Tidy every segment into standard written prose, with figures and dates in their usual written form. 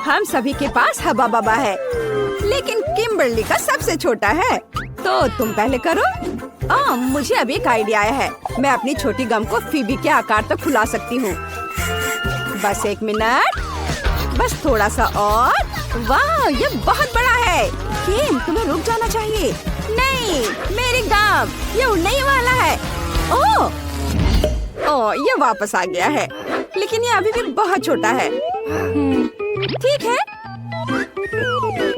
हम सभी के पास हब्बा बब्बा है, लेकिन किम्बर्ली का सबसे छोटा है। तो तुम पहले करो। मुझे अभी एक आइडिया आया है। मैं अपनी छोटी गम को फीबी के आकार तक फुला सकती हूँ। बस 1 मिनट, बस थोड़ा सा और। वाह, ये बहुत बड़ा है। किम, तुम्हें रुक जाना चाहिए। नहीं, मेरी गम ये उड़ने ही वाला है। ओह, ये वापस आ गया है, लेकिन ये अभी भी बहुत छोटा है। ठीक है,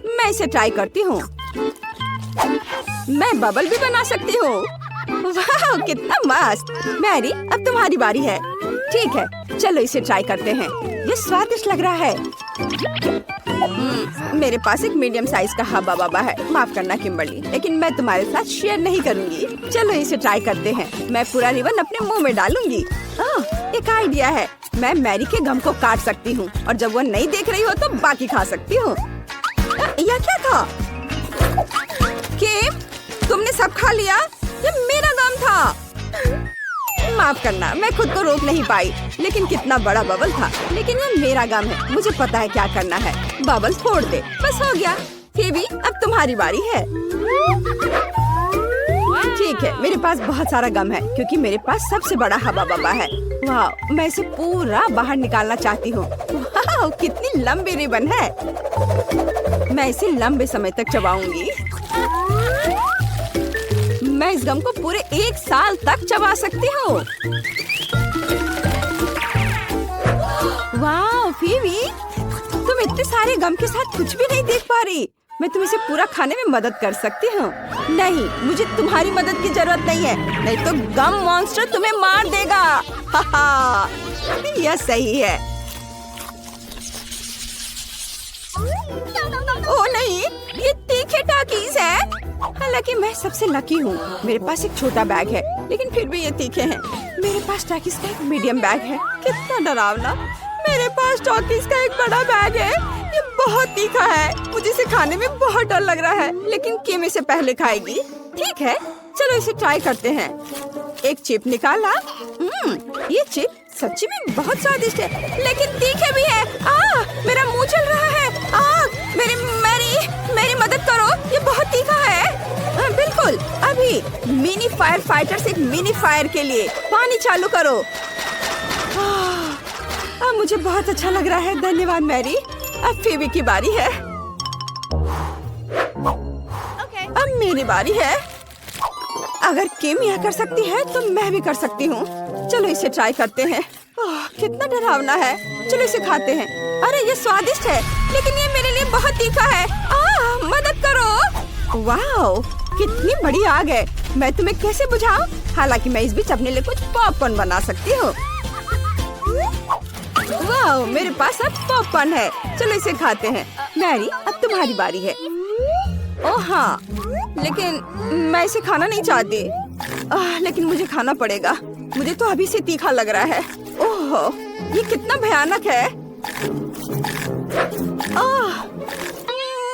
मैं इसे ट्राई करती हूँ। मैं बबल भी बना सकती हूँ। वाह, कितना मस्त। मैरी, अब तुम्हारी बारी है। ठीक है, चलो इसे ट्राई करते हैं। ये स्वादिष्ट लग रहा है। मेरे पास एक मीडियम साइज का हब्बा बब्बा है। माफ करना किम्बर्ली, लेकिन मैं तुम्हारे साथ शेयर नहीं करूंगी। चलो इसे ट्राई करते हैं। मैं पूरा रिबन अपने मुंह में डालूंगी। एक आइडिया है। मैं मैरी के गम को काट सकती हूँ और जब वो नहीं देख रही हो तो बाकी खा सकती हूँ। यह क्या था? किम, तुमने सब खा लिया? ये मेरा गम था। माफ करना, मैं खुद को रोक नहीं पाई। लेकिन कितना बड़ा बबल था। लेकिन ये मेरा गम है, मुझे पता है क्या करना है। बबल फोड़ दे। बस हो गया। फेबी, अब तुम्हारी बारी है। ठीक है, मेरे पास बहुत सारा गम है क्योंकि मेरे पास सबसे बड़ा हब्बा बब्बा है। वाह, मैं इसे पूरा बाहर निकालना चाहती हूँ। वाह, कितनी लंबी रिबन है। मैं इसे लंबे समय तक चबाऊंगी। मैं इस गम को पूरे 1 साल तक चबा सकती हूँ। वाह फीवी, तुम इतने सारे गम के साथ कुछ भी नहीं देख पा रही। मैं तुम्हें इसे पूरा खाने में मदद कर सकती हूँ। नहीं, मुझे तुम्हारी मदद की जरूरत नहीं है, नहीं तो गम मॉन्स्टर तुम्हें मार देगा। हाहा, यह सही है। ओह नहीं, ये तीखे टाकीज है। हालांकि मैं सबसे लकी हूँ। मेरे पास एक छोटा बैग है, लेकिन फिर भी ये तीखे हैं। मेरे पास टाकीज का एक मीडियम बैग है। कितना डरावना। मेरे पास टाकीज का एक बड़ा बैग है। ये बहुत तीखा है। मुझे इसे खाने में बहुत डर लग रहा है, लेकिन किम इसे पहले खाएगी। ठीक है, चलो इसे ट्राई करते हैं। एक चिप निकाला। ये चिप सच्ची में बहुत स्वादिष्ट है, लेकिन तीखे भी है। मेरा मुंह जल रहा है। मेरी मदद करो, ये बहुत तीखा है। बिल्कुल, अभी मिनी फायर फाइटर्स एक मिनी फायर के लिए पानी चालू करो। अब मुझे बहुत अच्छा लग रहा है। धन्यवाद मैरी। अब फेबी की बारी है। अब मेरी बारी है। अगर किम यह कर सकती है तो मैं भी कर सकती हूँ। चलो इसे ट्राई करते हैं। कितना डरावना है। चलो इसे खाते हैं। अरे ये स्वादिष्ट है, लेकिन ये मेरे लिए बहुत तीखा है। मदद करो। वाह, कितनी बड़ी आग है। मैं तुम्हें कैसे बुझाऊं? हालांकि मैं इस बीच अपने लिए कुछ पॉपकॉर्न बना सकती हूँ। वाह, मेरे पास अब पॉपकॉर्न है। चलो इसे खाते हैं। मैरी, अब तुम्हारी बारी है। ओह हाँ, लेकिन मैं इसे खाना नहीं चाहती। लेकिन मुझे खाना पड़ेगा। मुझे तो अभी से तीखा लग रहा है। ओह, ये कितना भयानक है।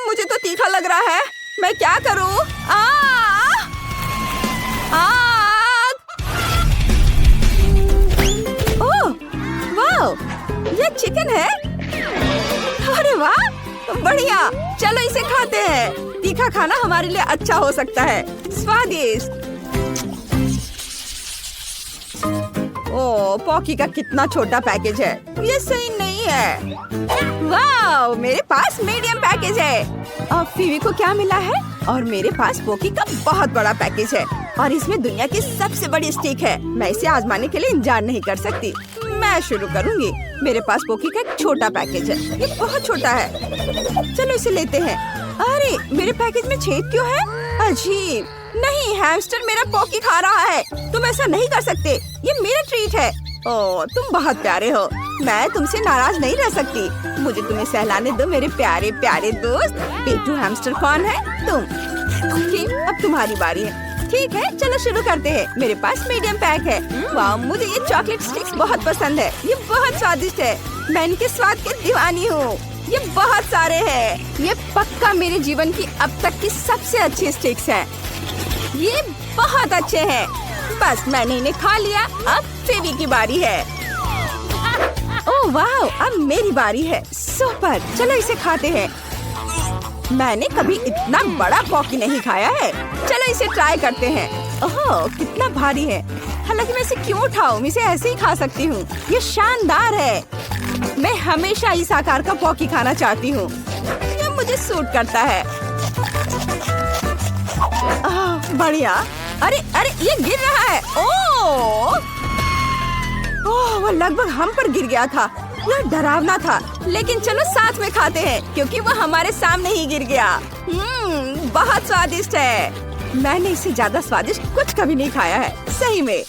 मुझे तो तीखा लग रहा है। मैं क्या करूं? ओह, वाह, ये चिकन है। अरे वाह, बढ़िया। चलो इसे खाते हैं। तीखा खाना हमारे लिए अच्छा हो सकता है। स्वादिष्ट। ओह, पॉकी का कितना छोटा पैकेज है। ये सही नहीं है। वाह, मेरे पास मीडियम पैकेज है। और फीवी को क्या मिला है? और मेरे पास पॉकी का बहुत बड़ा पैकेज है और इसमें दुनिया की सबसे बड़ी स्टिक है। मैं इसे आजमाने के लिए इंतजार नहीं कर सकती। मैं शुरू करूंगी। मेरे पास पॉकी का एक छोटा पैकेज है। ये बहुत छोटा है। चलो इसे लेते हैं। अरे, मेरे पैकेज में छेद क्यों है? अजीब। नहीं, हैमस्टर मेरा पॉकी खा रहा है। तुम ऐसा नहीं कर सकते। ये मेरा ट्रीट है। ओह, तुम बहुत प्यारे हो। मैं तुमसे नाराज नहीं रह सकती। मुझे तुम्हें सहलाने दो मेरे प्यारे प्यारे दोस्त। पेटू हैमस्टर कौन है? तुम। ठीक, अब तुम्हारी बारी है। ठीक है, चलो शुरू करते हैं। मेरे पास मीडियम पैक है। वाह, मुझे ये चॉकलेट स्टिक्स बहुत पसंद है। ये बहुत स्वादिष्ट है। मैं इनके स्वाद की दीवानी हूँ। ये बहुत सारे हैं। ये पक्का मेरे जीवन की अब तक की सबसे अच्छी स्टिक्स हैं। ये बहुत अच्छे हैं। बस मैंने इन्हें खा लिया। अब फेबी की बारी है। ओह वाह, अब मेरी बारी है। सुपर, चलो इसे खाते हैं। मैंने कभी इतना बड़ा पॉकी नहीं खाया है। चलो इसे ट्राई करते हैं। ओह कितना भारी है। हालांकि मैं इसे क्यों उठाऊं, मैं इसे ऐसे ही खा सकती हूँ। ये शानदार है। मैं हमेशा इस आकार का पॉकी खाना चाहती हूँ। ये मुझे सूट करता है। बढ़िया। अरे अरे ये गिर रहा है। ओह वो लगभग हम पर गिर गया था। यह डरावना था, लेकिन चलो साथ में खाते हैं क्योंकि वो हमारे सामने ही गिर गया। बहुत स्वादिष्ट है। मैंने इससे ज्यादा स्वादिष्ट कुछ कभी नहीं खाया है, सही में।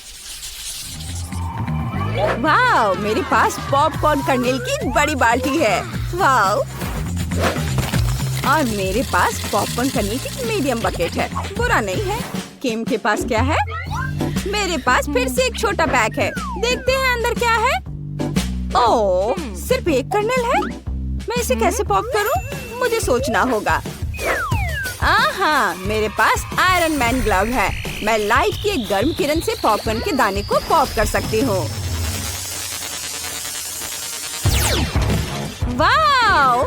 वाह, मेरे पास पॉपकॉर्न कर्नेल की एक बड़ी बाल्टी है। वाह, और मेरे पास पॉपकॉर्न कर्नेल की मीडियम बकेट है। बुरा नहीं है। किम के पास क्या है? मेरे पास फिर से एक छोटा बैग है। देखते हैं अंदर क्या है। ओह, सिर्फ एक कर्नेल है। मैं इसे कैसे पॉप करूं? मुझे सोचना होगा। हाँ, मेरे पास आयरन मैन ग्लव है। मैं लाइट की एक गर्म किरण से पॉपकॉर्न के दाने को पॉप कर सकती हूँ। वाह,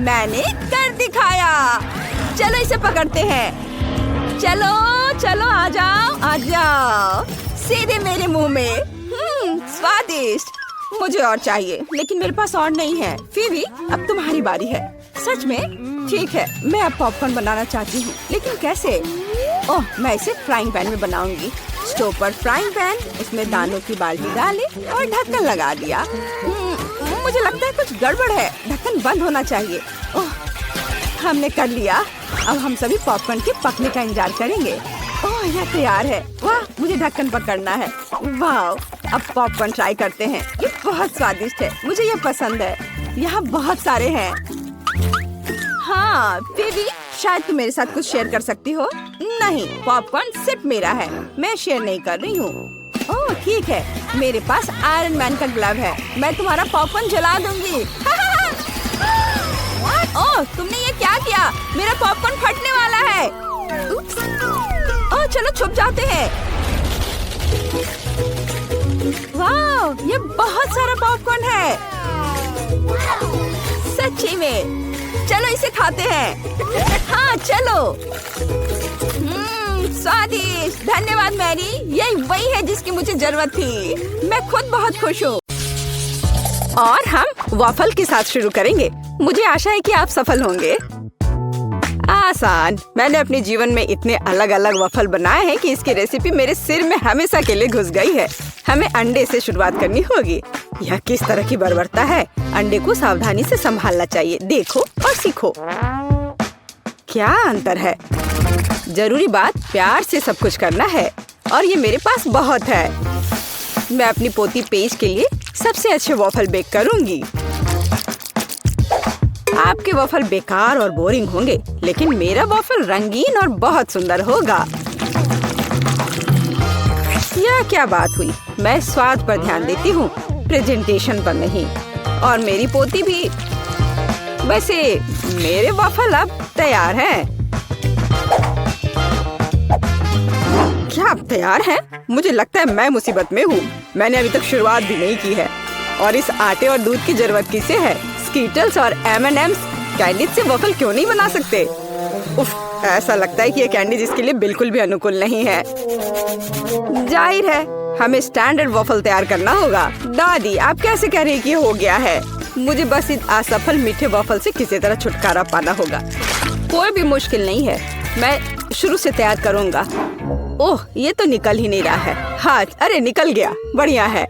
मैंने कर दिखाया। चलो इसे पकड़ते हैं। चलो चलो, आ जाओ आ जाओ, सीधे मेरे मुंह में। स्वादिष्ट। मुझे और चाहिए, लेकिन मेरे पास और नहीं है। फिवी, अब तुम्हारी बारी है। सच में? ठीक है, मैं अब पॉपकॉर्न बनाना चाहती हूँ, लेकिन कैसे? ओह, मैं इसे फ्राइंग पैन में बनाऊंगी। स्टोव पर फ्राइंग पैन, उसमें दानों की बाल्टी डाले और ढक्कन लगा दिया। मुझे लगता है कुछ गड़बड़ है। ढक्कन बंद होना चाहिए। ओह, हमने कर लिया। अब हम सभी पॉपकॉर्न के पकने का इंतजार करेंगे। ओह, यह तैयार है। वाह, मुझे ढक्कन पकड़ना है। वाह, अब पॉपकॉर्न ट्राई करते हैं। ये बहुत स्वादिष्ट है, मुझे ये पसंद है। यहाँ बहुत सारे हैं। हाँ, फिर शायद तुम मेरे साथ कुछ शेयर कर सकती हो। नहीं, पॉपकॉर्न सिर्फ मेरा है, मैं शेयर नहीं कर रही हूँ। ओह ठीक है, मेरे पास आयरन मैन का ग्लव है। मैं तुम्हारा पॉपकॉर्न जला दूंगी। ओह, तुमने ये क्या किया? मेरा पॉपकॉर्न फटने वाला है। ओह, चलो छुप जाते हैं। वाह, ये बहुत सारा पॉपकॉर्न है। सच्ची में। चलो इसे खाते हैं। हाँ चलो। स्वादिष्ट। धन्यवाद मैरी, यही वही है जिसकी मुझे जरूरत थी। मैं खुद बहुत खुश हूँ। और हम वॉफल के साथ शुरू करेंगे। मुझे आशा है कि आप सफल होंगे। आसान। मैंने अपने जीवन में इतने अलग अलग वॉफल बनाए हैं कि इसकी रेसिपी मेरे सिर में हमेशा के लिए घुस गई है। हमें अंडे से शुरुआत करनी होगी। यह किस तरह की बर्बरता है। अंडे को सावधानी से संभालना चाहिए। देखो और सीखो। क्या अंतर है। जरूरी बात, प्यार से सब कुछ करना है। और ये मेरे पास बहुत है। मैं अपनी पोती पेज के लिए सबसे अच्छे वॉफल बेक करूंगी। आपके वॉफल बेकार और बोरिंग होंगे, लेकिन मेरा वॉफल रंगीन और बहुत सुंदर होगा। यह क्या बात हुई? मैं स्वाद पर ध्यान देती हूँ, प्रेजेंटेशन पर नहीं। और मेरी पोती भी। वैसे मेरे वॉफल अब तैयार हैं। क्या आप तैयार हैं? मुझे लगता है मैं मुसीबत में हूँ। मैंने अभी तक शुरुआत भी नहीं की है। और इस आटे और दूध की जरूरत किसे है? स्कीटल्स और M&M's कैंडीज से वॉफल क्यों नहीं बना सकते? उफ, ऐसा लगता है कि ये कैंडीज इसके लिए बिल्कुल भी अनुकूल नहीं है। जाहिर है हमें स्टैंडर्ड वॉफल तैयार करना होगा। दादी, आप कैसे कह रही कि हो गया है? मुझे बस इस असफल मीठे वॉफल से किसी तरह छुटकारा पाना होगा। कोई भी मुश्किल नहीं है, मैं शुरू से तैयार करूँगा। ओह, ये तो निकल ही नहीं रहा है। हाँ, अरे निकल गया। बढ़िया है।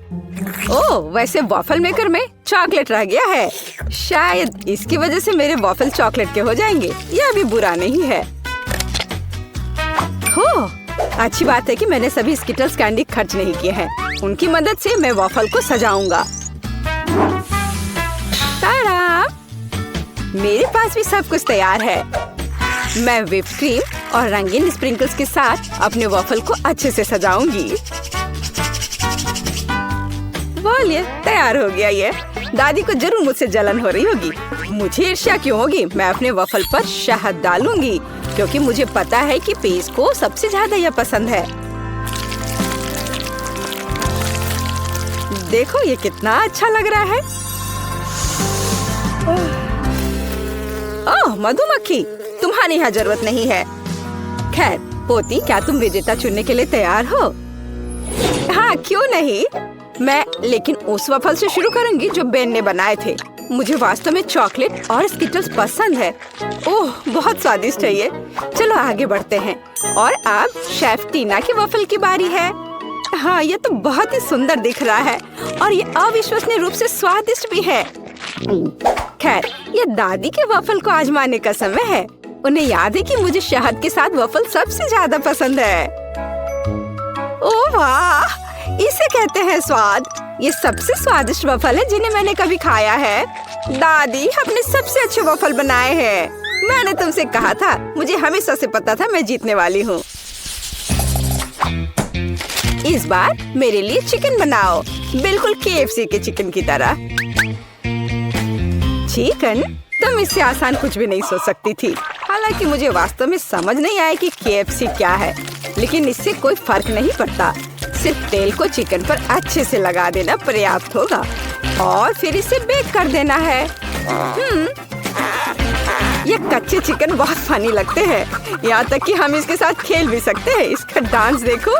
ओह, वैसे वॉफल मेकर में चॉकलेट रह गया है। शायद इसकी वजह से मेरे वॉफल चॉकलेट के हो जाएंगे। यह भी बुरा नहीं है। हो, अच्छी बात है कि मैंने सभी स्किटल्स कैंडी खर्च नहीं किए हैं। उनकी मदद से मैं वॉफल को सजाऊंगा। तारा! मेरे पास भी सब कुछ तैयार है। मैं व्हिप क्रीम और रंगीन स्प्रिंकल्स के साथ अपने वॉफल को अच्छे से सजाऊंगी। बोलिए, तैयार हो गया ये। दादी को जरूर मुझसे जलन हो रही होगी। मुझे ईर्ष्या क्यों होगी? मैं अपने वॉफल पर शहद डालूंगी क्योंकि मुझे पता है कि पेज को सबसे ज्यादा यह पसंद है। देखो ये कितना अच्छा लग रहा है। ओह मधुमक्खी, तुम्हारी यहाँ जरूरत नहीं है। खैर पोती, क्या तुम विजेता चुनने के लिए तैयार हो? हाँ क्यों नहीं, मैं लेकिन उस वफल से शुरू करूंगी जो बेन ने बनाए थे। मुझे वास्तव में चॉकलेट और स्किटल्स पसंद है। ओह बहुत स्वादिष्ट है ये। चलो आगे बढ़ते हैं। और अब शेफ टीना की वफल की बारी है। हाँ ये तो बहुत ही सुंदर दिख रहा है और ये अविश्वसनीय रूप से स्वादिष्ट भी है। खैर ये दादी के वफल को आजमाने का समय है। उन्हें याद है कि मुझे शहद के साथ वफल सबसे ज्यादा पसंद है। ओह वाह, इसे कहते हैं स्वाद। ये सबसे स्वादिष्ट वफल है जिन्हें मैंने कभी खाया है। दादी अपने सबसे अच्छे वफल बनाए हैं। मैंने तुमसे कहा था, मुझे हमेशा से पता था मैं जीतने वाली हूँ। इस बार मेरे लिए चिकन बनाओ, बिल्कुल KFC के चिकन की तरह। चिकन? तुम इससे आसान कुछ भी नहीं सोच सकती थी। हालांकि मुझे वास्तव में समझ नहीं आया कि KFC क्या है, लेकिन इससे कोई फर्क नहीं पड़ता। सिर्फ तेल को चिकन पर अच्छे से लगा देना पर्याप्त होगा और फिर इसे बेक कर देना है। ये कच्चे चिकन बहुत फनी लगते हैं, यहाँ तक कि हम इसके साथ खेल भी सकते हैं। इसका डांस देखो।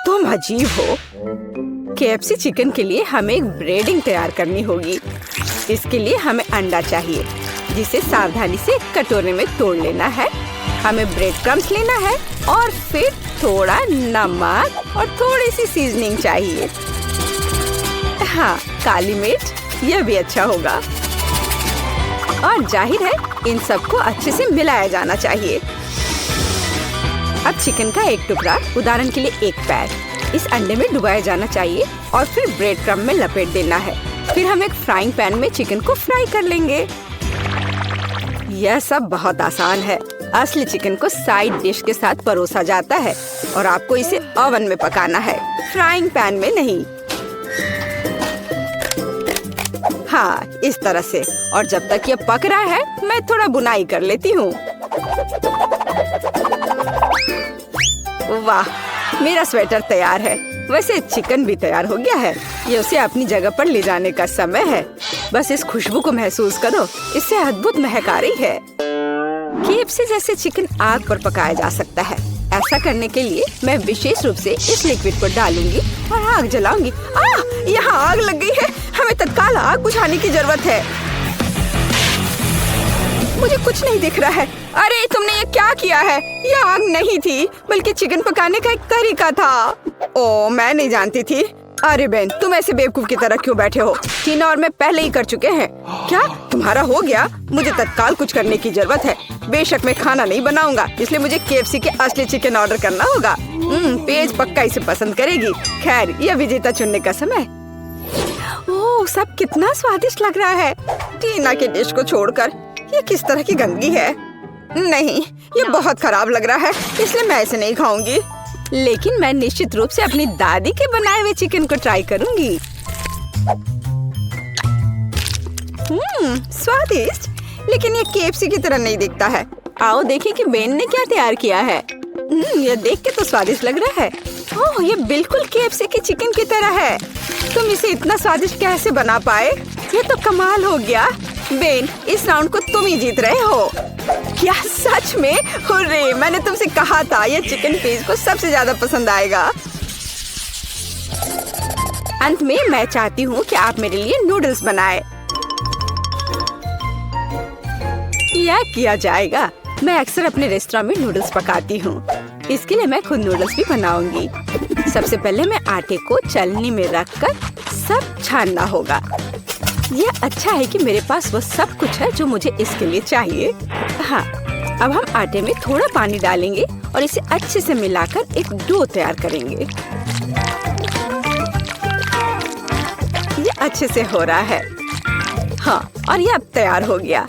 तुम अजीब हो। KFC चिकन के लिए हमें एक ब्रेडिंग तैयार करनी होगी। इसके लिए हमें अंडा चाहिए, जिसे सावधानी से एक कटोरे में तोड़ लेना है। हमें ब्रेड क्रम्स लेना है और फिर थोड़ा नमक और थोड़ी सी सीजनिंग चाहिए। हाँ काली मिर्च, यह भी अच्छा होगा। और जाहिर है इन सबको अच्छे से मिलाया जाना चाहिए। अब चिकन का एक टुकड़ा, उदाहरण के लिए एक पैर, इस अंडे में डुबाया जाना चाहिए और फिर ब्रेड क्रम्ब में लपेट देना है। फिर हम एक फ्राइंग पैन में चिकन को फ्राई कर लेंगे। यह सब बहुत आसान है। असली चिकन को साइड डिश के साथ परोसा जाता है और आपको इसे ओवन में पकाना है, फ्राइंग पैन में नहीं। हाँ इस तरह से। और जब तक ये पक रहा है मैं थोड़ा बुनाई कर लेती हूँ। वाह, मेरा स्वेटर तैयार है। वैसे चिकन भी तैयार हो गया है। ये उसे अपनी जगह पर ले जाने का समय है। बस इस खुशबू को महसूस करो, इससे अद्भुत महक आ रही है। KFC जैसे चिकन आग पर पकाया जा सकता है। ऐसा करने के लिए मैं विशेष रूप से इस लिक्विड को डालूंगी और आग जलाऊंगी। यहाँ आग लग गई है। हमें तत्काल आग बुझाने की जरूरत है। मुझे कुछ नहीं दिख रहा है। अरे तुमने ये क्या किया है? ये आग नहीं थी, बल्कि चिकन पकाने का एक तरीका था। ओह मैं नहीं जानती थी। अरे बेन, तुम ऐसे बेवकूफ की तरह क्यों बैठे हो? टीना और मैं पहले ही कर चुके हैं। क्या तुम्हारा हो गया? मुझे तत्काल कुछ करने की जरूरत है। बेशक मैं खाना नहीं बनाऊंगा, इसलिए मुझे KFC के असली चिकन ऑर्डर करना होगा। पेज पक्का इसे पसंद करेगी। खैर यह विजेता चुनने का समय। ओह सब कितना स्वादिष्ट लग रहा है। टीना के डिश को छोड़कर ये किस तरह की गंदगी है? नहीं, ये बहुत खराब लग रहा है, इसलिए मैं इसे नहीं खाऊंगी। लेकिन मैं निश्चित रूप से अपनी दादी के बनाए हुए चिकन को ट्राई करूंगी। स्वादिष्ट, लेकिन ये KFC की तरह नहीं दिखता है। आओ देखें कि बेन ने क्या तैयार किया है। ये देख के तो स्वादिष्ट लग रहा है। ओह ये बिल्कुल KFC के चिकन की तरह है। तुम इसे इतना स्वादिष्ट कैसे बना पाए? ये तो कमाल हो गया। बेन, इस राउंड को तुम ही जीत रहे हो। क्या सच में? हुर्रे, मैंने तुमसे कहा था ये चिकन पेज को सबसे ज्यादा पसंद आएगा। अंत में मैं चाहती हूँ कि आप मेरे लिए नूडल्स बनाएं। यह किया जाएगा। मैं अक्सर अपने रेस्टोरेंट में नूडल्स पकाती हूँ। इसके लिए मैं खुद नूडल्स भी बनाऊंगी। सबसे पहले मैं आटे को चलनी में रखकर सब छानना होगा। यह अच्छा है कि मेरे पास वो सब कुछ है जो मुझे इसके लिए चाहिए। हाँ, अब हम आटे में थोड़ा पानी डालेंगे और इसे अच्छे से मिलाकर एक डो तैयार करेंगे। ये अच्छे से हो रहा है। हाँ, और ये अब तैयार हो गया।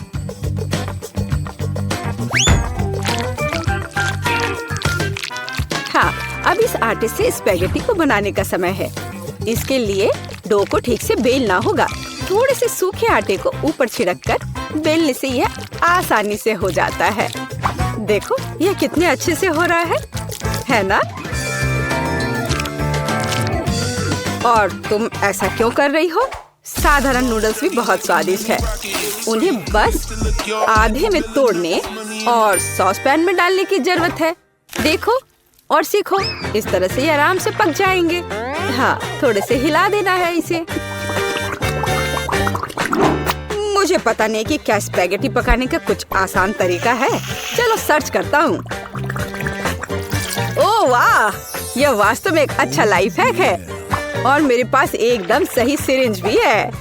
हाँ, अब इस आटे से स्पैगेटी को बनाने का समय है। इसके लिए डो को ठीक से बेलना होगा। थोड़े से सूखे आटे को ऊपर छिड़ककर बेलने से यह आसानी से हो जाता है। देखो यह कितने अच्छे से हो रहा है ना? और तुम ऐसा क्यों कर रही हो? साधारण नूडल्स भी बहुत स्वादिष्ट है। उन्हें बस आधे में तोड़ने और सॉस पैन में डालने की जरूरत है। देखो और सीखो, इस तरह से ये आराम से पक जाएंगे। हाँ, थोड़े से हिला देना है इसे। मुझे पता नहीं कि क्या स्पैगेटी पकाने का कुछ आसान तरीका है। चलो सर्च करता हूँ। ओह वाह, यह वास्तव में एक अच्छा लाइफ हैक है। और मेरे पास एकदम सही सिरिंज भी है।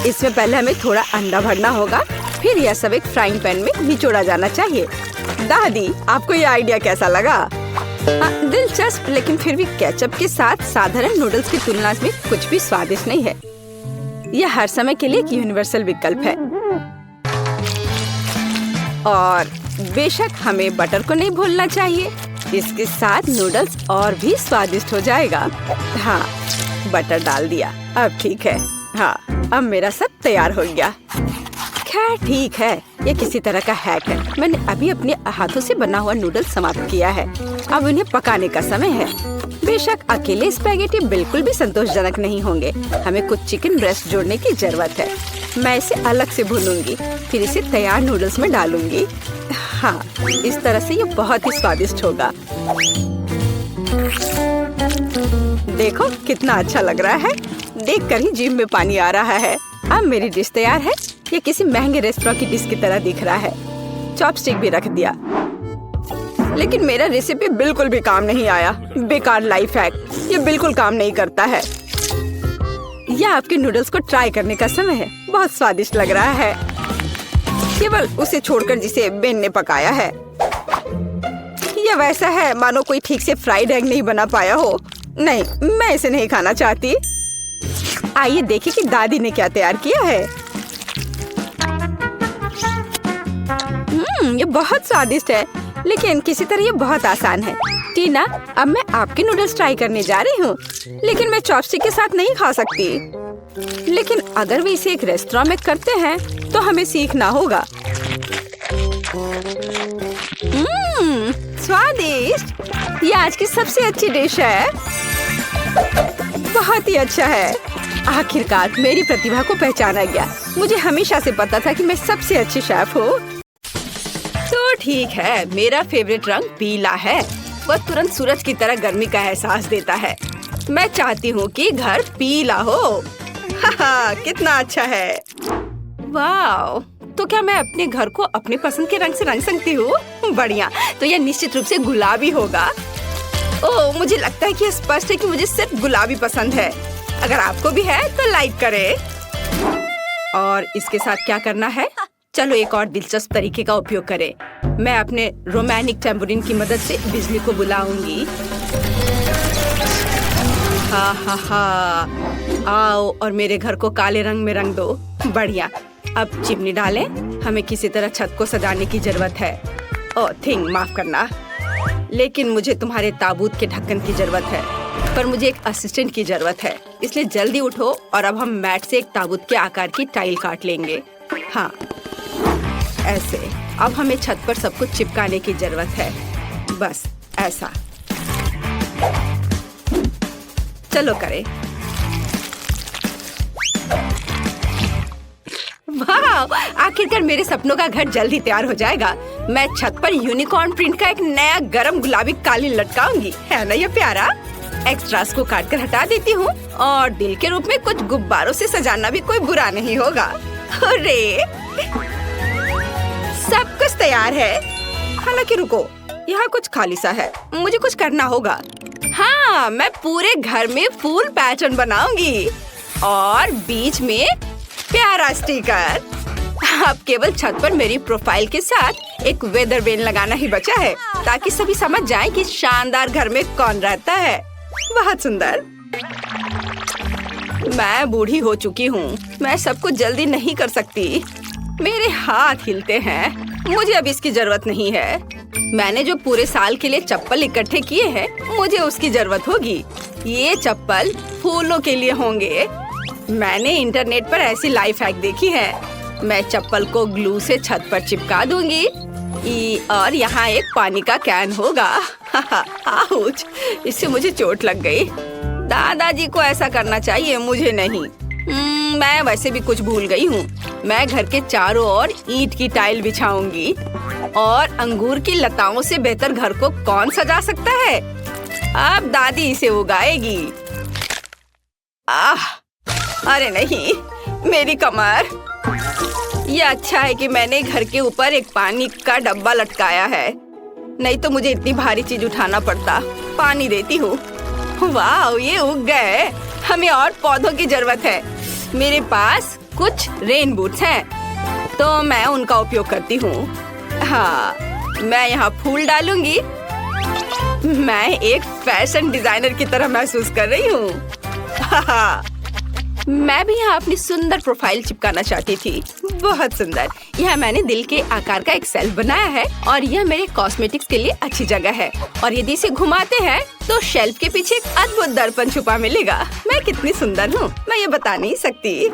इसमें पहले हमें थोड़ा अंडा भरना होगा, फिर यह सब एक फ्राइंग पैन में निचोड़ा जाना चाहिए। दादी, आपको यह आइडिया कैसा लगा? दिलचस्प, लेकिन फिर भी केचप के साथ साधारण नूडल्स की तुलना में कुछ भी स्वादिष्ट नहीं है। यह हर समय के लिए एक यूनिवर्सल विकल्प है। और बेशक हमें बटर को नहीं भूलना चाहिए। इसके साथ नूडल्स और भी स्वादिष्ट हो जाएगा। हाँ, बटर डाल दिया, अब ठीक है। हाँ, अब मेरा सब तैयार हो गया। खैर ठीक है, ये किसी तरह का हैक है। मैंने अभी अपने हाथों से बना हुआ नूडल्स समाप्त किया है। अब उन्हें पकाने का समय है। बेशक अकेले स्पैगेटी बिल्कुल भी संतोषजनक नहीं होंगे। हमें कुछ चिकन ब्रेस्ट जोड़ने की जरूरत है। मैं इसे अलग से भूनूंगी, फिर इसे तैयार नूडल्स में डालूंगी। हाँ, इस तरह से ये बहुत ही स्वादिष्ट होगा। देखो कितना अच्छा लग रहा है। देखकर ही जीभ में पानी आ रहा है। अब मेरी डिश तैयार है। ये किसी महंगे रेस्टोरेंट की डिश की तरह दिख रहा है। चॉपस्टिक भी रख दिया, लेकिन मेरा रेसिपी बिल्कुल भी काम नहीं आया। बेकार लाइफ हैक, ये बिल्कुल काम नहीं करता है। यह आपके नूडल्स को ट्राई करने का समय है। बहुत स्वादिष्ट लग रहा है, केवल उसे छोड़कर जिसे बेन ने पकाया है। यह वैसा है मानो कोई ठीक से फ्राइड एग नहीं बना पाया हो। नहीं, मैं इसे नहीं खाना चाहती। आइए देखें कि दादी ने क्या तैयार किया है। ये बहुत स्वादिष्ट है, लेकिन किसी तरह ये बहुत आसान है। टीना, अब मैं आपके नूडल्स ट्राई करने जा रही हूँ, लेकिन मैं चॉपस्टिक के साथ नहीं खा सकती। लेकिन अगर वे इसे एक रेस्टोरेंट में करते हैं तो हमें सीखना होगा। स्वादिष्ट, ये आज की सबसे अच्छी डिश है। बहुत ही अच्छा है। आखिरकार मेरी प्रतिभा को पहचाना गया। मुझे हमेशा से पता था कि मैं सबसे अच्छी शेफ हूँ। तो ठीक है, मेरा फेवरेट रंग पीला है। वह तुरंत सूरज की तरह गर्मी का एहसास देता है। मैं चाहती हूँ कि घर पीला हो। हाहा, कितना अच्छा है। वाह, तो क्या मैं अपने घर को अपने पसंद के रंग से रंग सकती हूँ? बढ़िया, तो यह निश्चित रूप से गुलाबी होगा। ओह, मुझे लगता है कि यह स्पष्ट है कि मुझे सिर्फ गुलाबी पसंद है। अगर आपको भी है तो लाइक करें। और इसके साथ क्या करना है? चलो एक और दिलचस्प तरीके का उपयोग करें। मैं अपने रोमानिक टेम्पोरिन की मदद से बिजली को बुलाऊंगी। हा हा हा, आओ और मेरे घर को काले रंग में रंग दो। बढ़िया, अब चिमनी डालें। हमें किसी तरह छत को सजाने की जरूरत है। ओह थिंग, माफ करना, लेकिन मुझे तुम्हारे ताबूत के ढक्कन की जरूरत है। पर मुझे एक असिस्टेंट की जरूरत है, इसलिए जल्दी उठो और अब हम मैट से एक ताबूत के आकार की टाइल काट लेंगे। हाँ, ऐसे। अब हमें छत पर सब कुछ चिपकाने की जरूरत है। बस ऐसा। चलो करें। वाह, आखिरकार मेरे सपनों का घर जल्दी तैयार हो जाएगा। मैं छत पर यूनिकॉर्न प्रिंट का एक नया गरम गुलाबी कालीन लटकाऊंगी। है ना ये प्यारा? एक्स्ट्रास को काटकर हटा देती हूँ और दिल के रूप में कुछ गुब्बारों से सजाना भी कोई बुरा नहीं होगा। अरे, सब कुछ तैयार है। हालांकि रुको, यहाँ कुछ खाली सा है। मुझे कुछ करना होगा। हाँ, मैं पूरे घर में फूल पैटर्न बनाऊंगी और बीच में प्यारा स्टिकर। अब केवल छत पर मेरी प्रोफाइल के साथ एक वेदर वेन लगाना ही बचा है, ताकि सभी समझ जाएं कि शानदार घर में कौन रहता है। बहुत सुंदर। मैं बूढ़ी हो चुकी हूँ। मैं सब कुछ जल्दी नहीं कर सकती। मेरे हाथ हिलते हैं। मुझे अब इसकी जरूरत नहीं है। मैंने जो पूरे साल के लिए चप्पल इकट्ठे किए हैं, मुझे उसकी जरूरत होगी। ये चप्पल फूलों के लिए होंगे। मैंने इंटरनेट पर ऐसी लाइफ हैक देखी है। मैं चप्पल को ग्लू से छत पर चिपका दूंगी और यहाँ एक पानी का कैन होगा। आउच, इससे मुझे चोट लग गई। दादाजी को ऐसा करना चाहिए, मुझे नहीं। मैं वैसे भी कुछ भूल गई हूँ। मैं घर के चारों ओर ईंट की टाइल बिछाऊंगी और अंगूर की लताओं से बेहतर घर को कौन सजा सकता है। अब दादी इसे उगाएगी। अरे नहीं, मेरी कमर। ये अच्छा है कि मैंने घर के ऊपर एक पानी का डब्बा लटकाया है, नहीं तो मुझे इतनी भारी चीज उठाना पड़ता। पानी देती हूँ। वाह, ये उग गए। हमें और पौधों की जरूरत है। मेरे पास कुछ रेन बूट्स हैं, तो मैं उनका उपयोग करती हूँ। हाँ, मैं यहाँ फूल डालूंगी। मैं एक फैशन डिजाइनर की तरह महसूस कर रही हूँ। मैं भी यहाँ अपनी सुंदर प्रोफाइल चिपकाना चाहती थी। बहुत सुंदर। यहाँ मैंने दिल के आकार का एक शेल्फ बनाया है और यह मेरे कॉस्मेटिक्स के लिए अच्छी जगह है। और यदि इसे घुमाते हैं तो शेल्फ के पीछे एक अद्भुत दर्पण छुपा मिलेगा। मैं कितनी सुंदर हूँ, मैं ये बता नहीं सकती।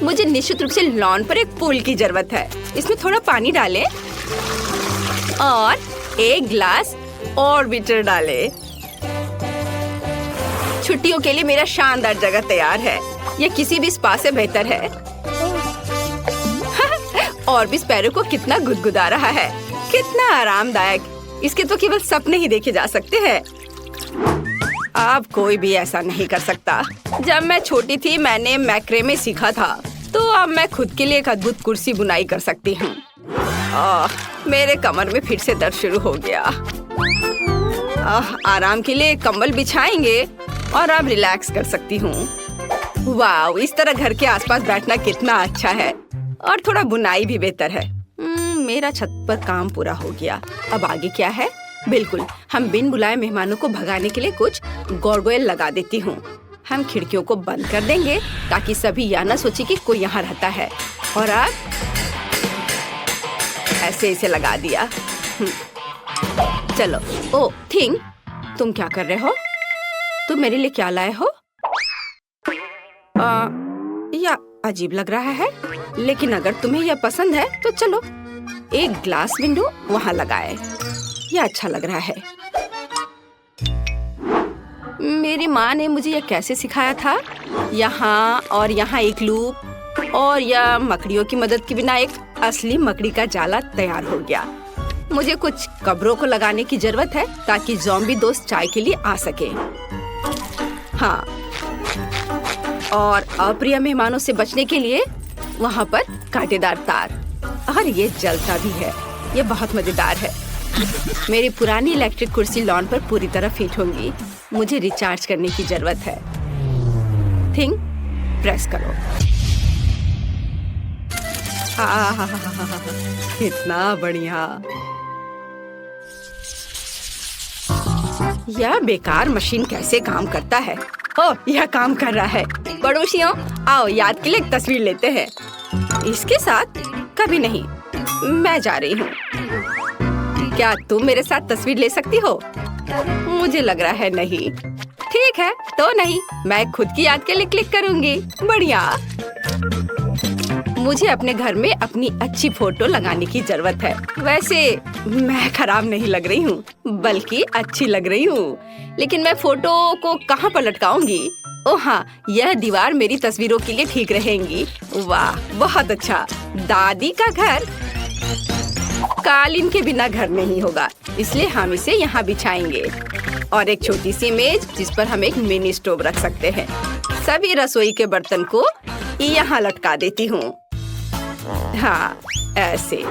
मुझे निश्चित रूप से लॉन पर एक पूल की जरूरत है। इसमें थोड़ा पानी डालें और एक ग्लास ऑर्बिटर डालें। छुट्टियों के लिए मेरा शानदार जगह तैयार है। यह किसी भी स्पा से बेहतर है। और भी पैरों को कितना गुदगुदा रहा है, कितना आरामदायक। इसके तो केवल सपने ही देखे जा सकते हैं। अब कोई भी ऐसा नहीं कर सकता। जब मैं छोटी थी मैंने मैक्रेमे सीखा था, तो अब मैं खुद के लिए एक अद्भुत कुर्सी बुनाई कर सकती हूँ। मेरे कमर में फिर से दर्द शुरू हो गया। आराम के लिए कंबल बिछाएंगे और अब रिलैक्स कर सकती हूँ। वाह, इस तरह घर के आसपास बैठना कितना अच्छा है। और थोड़ा बुनाई भी बेहतर है। मेरा छत पर काम पूरा हो गया। अब आगे क्या है? बिल्कुल, हम बिन बुलाए मेहमानों को भगाने के लिए कुछ गार्डवेल लगा देती हूँ। हम खिड़कियों को बंद कर देंगे ताकि सभी यह न सोचे कि कोई यहाँ रहता है। और अब ऐसे इसे लगा दिया। चलो। ओ थिंग, तुम क्या कर रहे हो? तुम मेरे लिए क्या लाए हो? या अजीब लग रहा है, लेकिन अगर तुम्हें यह पसंद है तो चलो एक ग्लास विंडो वहाँ लगाए। यह अच्छा लग रहा है। मेरी माँ ने मुझे यह कैसे सिखाया था। यहाँ और यहाँ एक लूप और यह मकड़ियों की मदद के बिना एक असली मकड़ी का जाला तैयार हो गया। मुझे कुछ कब्रों को लगाने की जरूरत है ताकि ज़ॉम्बी दोस्त चाय के लिए आ सके। हाँ, और अप्रिय मेहमानों से बचने के लिए वहाँ पर कांटेदार तार। और ये जलता भी है। ये बहुत मजेदार है। मेरी पुरानी इलेक्ट्रिक कुर्सी लॉन पर पूरी तरह फिट होंगी। मुझे रिचार्ज करने की जरूरत है। थिंग, प्रेस करो। कितना बढ़िया। यह बेकार मशीन कैसे काम करता है? ओह, यह काम कर रहा है। पड़ोसियों, आओ याद के लिए एक तस्वीर लेते हैं। इसके साथ कभी नहीं। मैं जा रही हूँ। क्या तुम मेरे साथ तस्वीर ले सकती हो? मुझे लग रहा है नहीं। ठीक है, तो नहीं। मैं खुद की याद के लिए क्लिक करूँगी। बढ़िया। मुझे अपने घर में अपनी अच्छी फोटो लगाने की जरूरत है। वैसे मैं खराब नहीं लग रही हूँ, बल्कि अच्छी लग रही हूँ। लेकिन मैं फोटो को कहाँ पर लटकाऊंगी? ओह हाँ, यह दीवार मेरी तस्वीरों के लिए ठीक रहेंगी। वाह, बहुत अच्छा। दादी का घर कालीन के बिना घर नहीं होगा, इसलिए हम इसे यहाँ बिछाएंगे। और एक छोटी सी मेज जिस पर हम एक मिनी स्टोव रख सकते हैं। सभी रसोई के बर्तन को यहाँ लटका देती हूँ। हाँ, ऐसे।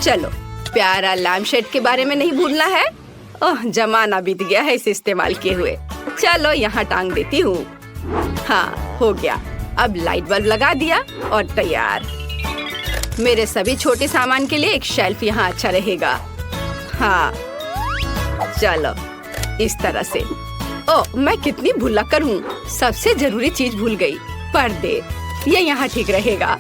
चलो, प्यारा लैम्पशेड के बारे में नहीं भूलना है। ओह, जमाना बीत गया है इसे इस्तेमाल किए हुए। चलो यहाँ टांग देती हूँ। हाँ, हो गया। अब लाइट बल्ब लगा दिया और तैयार। मेरे सभी छोटे सामान के लिए एक शेल्फ यहाँ अच्छा रहेगा। हाँ, चलो इस तरह से। ओह, मैं कितनी भुलक्कड़ हूँ। सबसे जरूरी चीज भूल गई, पर्दे। ये यहाँ ठीक रहेगा।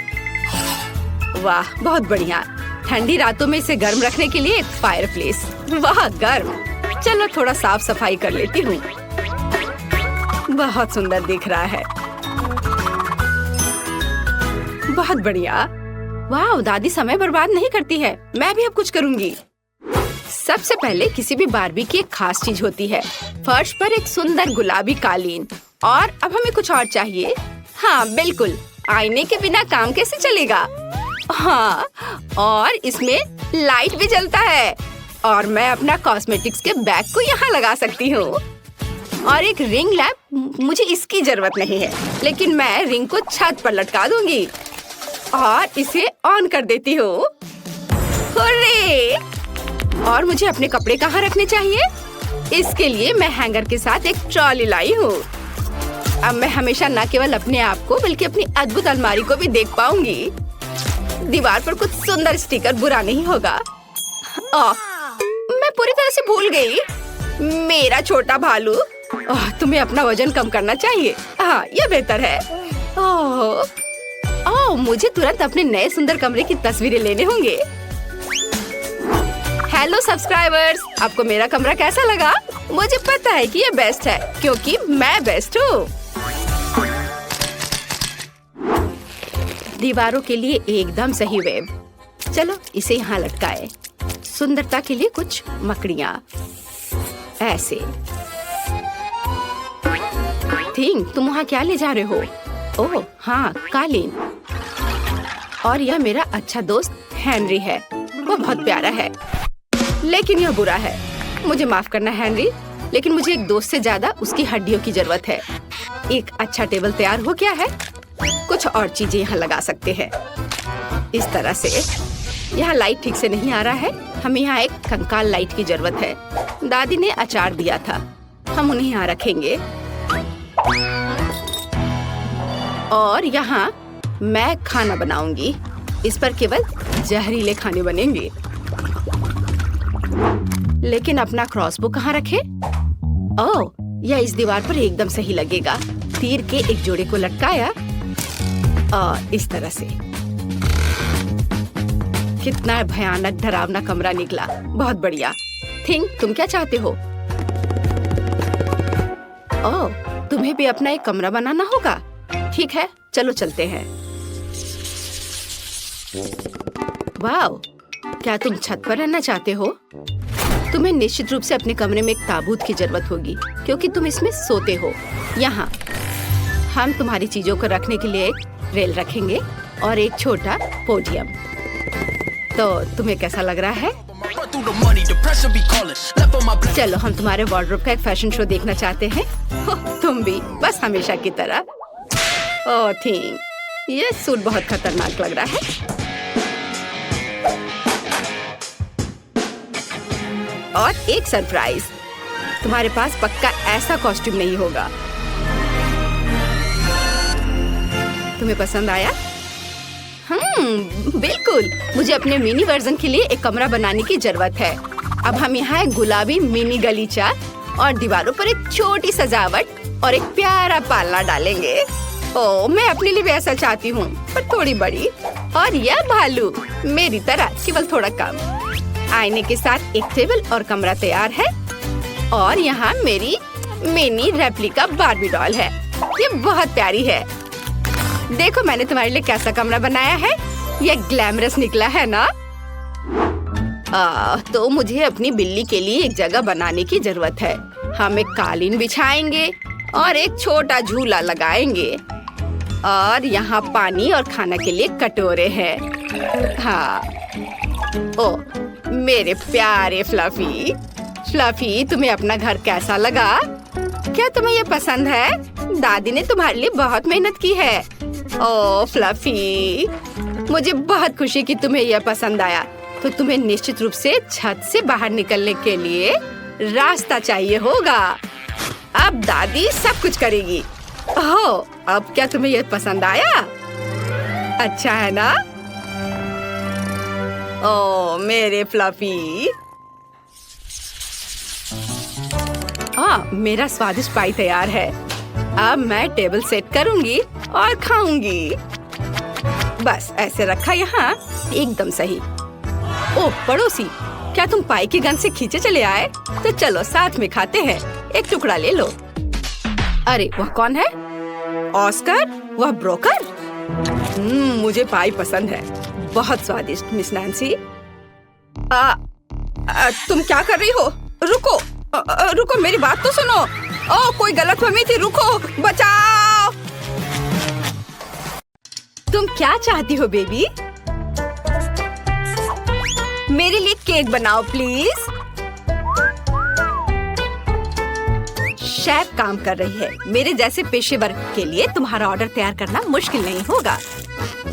वाह, बहुत बढ़िया। ठंडी रातों में इसे गर्म रखने के लिए एक फायरप्लेस। वाह, गर्म। चलो थोड़ा साफ सफाई कर लेती हूँ। बहुत सुंदर दिख रहा है। बहुत बढ़िया। वाह, दादी समय बर्बाद नहीं करती है। मैं भी अब कुछ करूँगी। सबसे पहले किसी भी बारबी की एक खास चीज होती है। फर्श पर एक सुंदर गुलाबी कालीन और अब हमें कुछ और चाहिए। हाँ बिल्कुल, आईने के बिना काम कैसे चलेगा। हाँ, और इसमें लाइट भी जलता है और मैं अपना कॉस्मेटिक्स के बैग को यहाँ लगा सकती हूँ। और एक रिंग लैम्प, मुझे इसकी जरूरत नहीं है, लेकिन मैं रिंग को छत पर लटका दूंगी और इसे ऑन कर देती हूँ। हुर्रे! और मुझे अपने कपड़े कहाँ रखने चाहिए? इसके लिए मैं हैंगर के साथ एक ट्रॉली लाई हूँ। अब मैं हमेशा न केवल अपने आप को बल्कि अपनी अद्भुत अलमारी को भी देख पाऊंगी। दीवार पर कुछ सुंदर स्टिकर बुरा नहीं होगा। मैं पूरी तरह से भूल गई। मेरा छोटा भालू, तुम्हें अपना वजन कम करना चाहिए। हाँ, यह बेहतर है। मुझे तुरंत अपने नए सुंदर कमरे की तस्वीरें लेने होंगे। हेलो सब्सक्राइबर्स, आपको मेरा कमरा कैसा लगा? मुझे पता है कि ये बेस्ट है क्योंकि मैं बेस्ट हूँ। दीवारों के लिए एकदम सही वेब। चलो इसे यहाँ लटकाए। सुंदरता के लिए कुछ मकड़ियाँ ऐसे। थिंग, तुम वहाँ क्या ले जा रहे हो? ओह हाँ, कालीन। और यह मेरा अच्छा दोस्त हेनरी है। वो बहुत प्यारा है, लेकिन यह बुरा है। मुझे माफ करना हेनरी, लेकिन मुझे एक दोस्त से ज्यादा उसकी हड्डियों की जरूरत है। एक अच्छा टेबल तैयार हो गया है। कुछ और चीजें यहाँ लगा सकते हैं इस तरह से। यहाँ लाइट ठीक से नहीं आ रहा है। हमें यहाँ एक कंकाल लाइट की जरूरत है। दादी ने अचार दिया था, हम उन्हें यहाँ रखेंगे। और यहाँ मैं खाना बनाऊंगी। इस पर केवल जहरीले खाने बनेंगे। लेकिन अपना क्रॉसबो कहाँ रखे? ओह, यह इस दीवार पर एकदम सही लगेगा। तीर के एक जोड़े को लटकाया और इस तरह से। कितना भयानक डरावना कमरा निकला। बहुत बढ़िया। थिंग, तुम क्या चाहते हो? ओह, तुम्हें भी अपना एक कमरा बनाना होगा। ठीक है, चलो चलते हैं। वाव, क्या तुम छत पर रहना चाहते हो? तुम्हें निश्चित रूप से अपने कमरे में एक ताबूत की जरूरत होगी क्योंकि तुम इसमें सोते हो। यहाँ हम तुम्हारी चीजों को रखने के लिए एक रेल रखेंगे और एक छोटा पोडियम। तो तुम्हें कैसा लग रहा है? चलो, हम तुम्हारे वार्डरोब का एक फैशन शो देखना चाहते हैं। तुम भी, बस हमेशा की तरह। ओह थिंग, ये सूट बहुत खतरनाक लग रहा है। और एक सरप्राइज, तुम्हारे पास पक्का ऐसा कॉस्ट्यूम नहीं होगा। तुम्हें पसंद आया? बिल्कुल। मुझे अपने मिनी वर्जन के लिए एक कमरा बनाने की जरूरत है। अब हम यहाँ एक गुलाबी मिनी गलीचा और दीवारों पर एक छोटी सजावट और एक प्यारा पालना डालेंगे। ओह, मैं अपने लिए भी ऐसा चाहती हूँ, पर थोड़ी बड़ी। और यह भालू मेरी तरह, केवल थोड़ा कम। आईने के साथ एक टेबल और कमरा तैयार है। और यहाँ मेरी मिनी रेप्लिका बार्बी डॉल है। ये बहुत प्यारी है। देखो मैंने तुम्हारे लिए कैसा कमरा बनाया है। ये ग्लैमरस निकला है ना? तो मुझे अपनी बिल्ली के लिए एक जगह बनाने की जरूरत है। हम एक कालीन बिछाएंगे और एक छोटा झूला लगाएंगे। और यहाँ पानी और खाना के लिए कटोरे हैं। हाँ। ओह, मेरे प्यारे फ्लफी। फ्लफी, तुम्हें अपना घर कैसा लगा? क्या तुम्हें ये पसंद है? दादी ने तुम्हारे लिए बहुत मेहनत की है। ओह फ्लफी, मुझे बहुत खुशी कि तुम्हें यह पसंद आया। तो तुम्हें निश्चित रूप से छत से बाहर निकलने के लिए रास्ता चाहिए होगा। अब दादी सब कुछ करेगी। ओह, अब क्या तुम्हें यह पसंद आया? अच्छा है ना? ओह मेरे फ्लफी। मेरा स्वादिष्ट पाई तैयार है। अब मैं टेबल सेट करूंगी और खाऊंगी। बस ऐसे रखा यहाँ, एकदम सही। ओह पड़ोसी, क्या तुम पाई की गंध से खींचे चले आए? तो चलो साथ में खाते हैं। एक टुकड़ा ले लो। अरे वह कौन है? ऑस्कर? वह ब्रोकर? मुझे पाई पसंद है, बहुत स्वादिष्ट मिस नैन्सी। तुम क्या कर रही हो? रुको रुको, मेरी बात तो सुनो। ओह, कोई गलतफहमी थी, रुको, बचाओ। तुम क्या चाहती हो बेबी? मेरे लिए केक बनाओ प्लीज। शेफ काम कर रही है। मेरे जैसे पेशेवर के लिए तुम्हारा ऑर्डर तैयार करना मुश्किल नहीं होगा।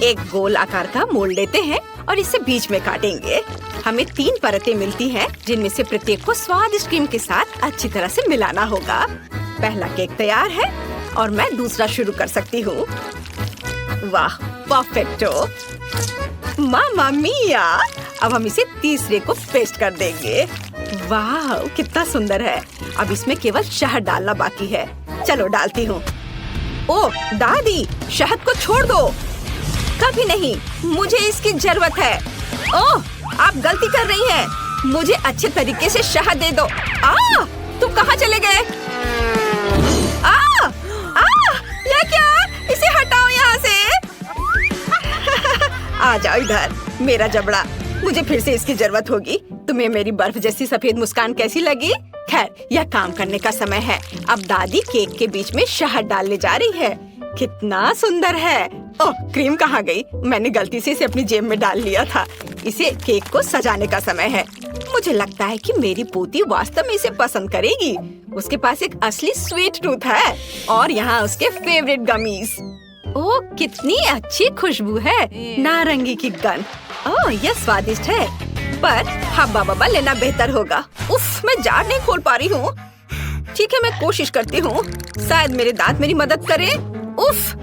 एक गोल आकार का मोल्ड लेते हैं और इसे बीच में काटेंगे। हमें 3 परतें मिलती हैं, जिनमें से प्रत्येक को स्वादिष्ट क्रीम के साथ अच्छी तरह से मिलाना होगा। पहला केक तैयार है और मैं दूसरा शुरू कर सकती हूँ। वाह, परफेक्टो। मामा मिया! अब हम इसे तीसरे को पेस्ट कर देंगे। वाह, कितना सुंदर है। अब इसमें केवल शहद डालना बाकी है। चलो डालती हूँ। ओह दादी, शहद को छोड़ दो। कभी नहीं, मुझे इसकी जरूरत है। ओह, आप गलती कर रही हैं। मुझे अच्छे तरीके से शहद दे दो। तुम कहाँ चले गए? ये क्या? इसे हटाओ यहाँ से। आ जाओ इधर, मेरा जबड़ा। मुझे फिर से इसकी जरूरत होगी। तुम्हें मेरी बर्फ जैसी सफेद मुस्कान कैसी लगी? खैर, यह काम करने का समय है। अब दादी केक के बीच में शहद डालने जा रही है। कितना सुंदर है। ओह, क्रीम कहाँ गई? मैंने गलती से इसे अपनी जेब में डाल लिया था। इसे केक को सजाने का समय है। मुझे लगता है कि मेरी पोती वास्तव में इसे पसंद करेगी। उसके पास एक असली स्वीट टूथ है और यहाँ उसके फेवरेट गमीज। ओह, कितनी अच्छी खुशबू है। नारंगी की गंध। ओह, यह स्वादिष्ट है, पर हब्बा बब्बा लेना बेहतर होगा। उफ, मैं जार नहीं खोल पा रही हूँ। ठीक है, मैं कोशिश करती हूँ। शायद मेरे दांत मेरी मदद करें। उफ,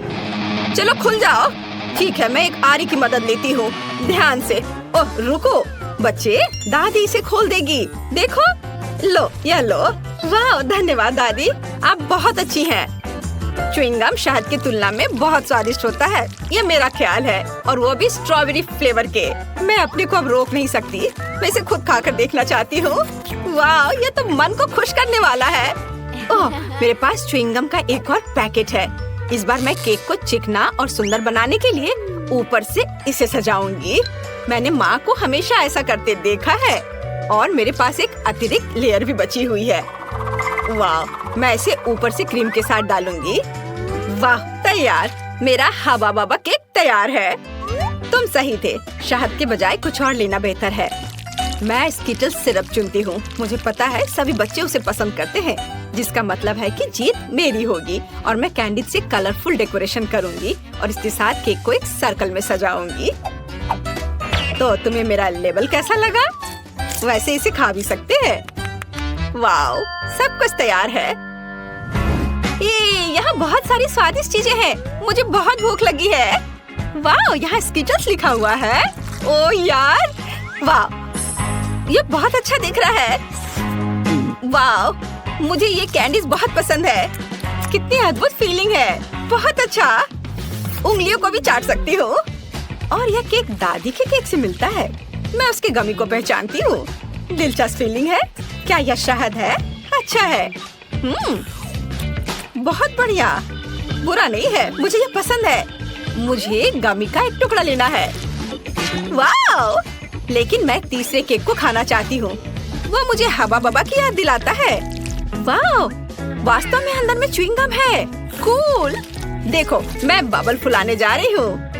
चलो खुल जाओ। ठीक है, मैं एक आरी की मदद लेती हूँ। ध्यान से। ओह, रुको बच्चे, दादी इसे खोल देगी। देखो, लो, यह लो। वाह, धन्यवाद दादी, आप बहुत अच्छी हैं। च्युइंगम शहद की तुलना में बहुत स्वादिष्ट होता है, ये मेरा ख्याल है, और वो भी स्ट्रॉबेरी फ्लेवर के। मैं अपने को अब रोक नहीं सकती। मैं इसे खुद खाकर देखना चाहती हूँ। वाह, ये तो मन को खुश करने वाला है। ओह, मेरे पास च्युइंगम का एक और पैकेट है। इस बार मैं केक को चिकना और सुंदर बनाने के लिए ऊपर से इसे सजाऊंगी। मैंने माँ को हमेशा ऐसा करते देखा है, और मेरे पास एक अतिरिक्त लेयर भी बची हुई है। वाह, मैं इसे ऊपर से क्रीम के साथ डालूंगी। वाह, तैयार। मेरा हवा बाबा केक तैयार है। तुम सही थे, शहद के बजाय कुछ और लेना बेहतर है। मैं स्किटल्स सिरप चुनती हूँ। मुझे पता है सभी बच्चे उसे पसंद करते हैं, जिसका मतलब है कि जीत मेरी होगी। और मैं कैंडी से कलरफुल डेकोरेशन करूंगी और इसके साथ केक को एक सर्कल में सजाऊंगी। तो तुम्हें मेरा लेबल कैसा लगा? वैसे इसे खा भी सकते हैं। वाओ, सब कुछ तैयार है। यहाँ बहुत सारी स्वादिष्ट चीजें हैं। मुझे बहुत भूख लगी है। वाओ, यहाँ स्किटल्स लिखा हुआ है। ओ यार, वाओ, ये बहुत अच्छा दिख रहा है। वाओ, मुझे ये कैंडीज बहुत पसंद है। कितनी अद्भुत फीलिंग है। बहुत अच्छा। उंगलियों को भी चाट सकती हूँ। और यह केक दादी के केक से मिलता है। मैं उसके गमी को पहचानती हूँ। दिलचस्प फीलिंग है। क्या यह शहद है? अच्छा है। बहुत बढ़िया। बुरा नहीं है, मुझे यह पसंद है। मुझे गमी का एक टुकड़ा लेना है। वाओ, लेकिन मैं तीसरे केक को खाना चाहती हूँ। वो मुझे हवा बबा की याद दिलाता है। वाओ, वास्तव में अंदर में च्युइंगम है। कूल। देखो, मैं बबल फुलाने जा रही हूँ।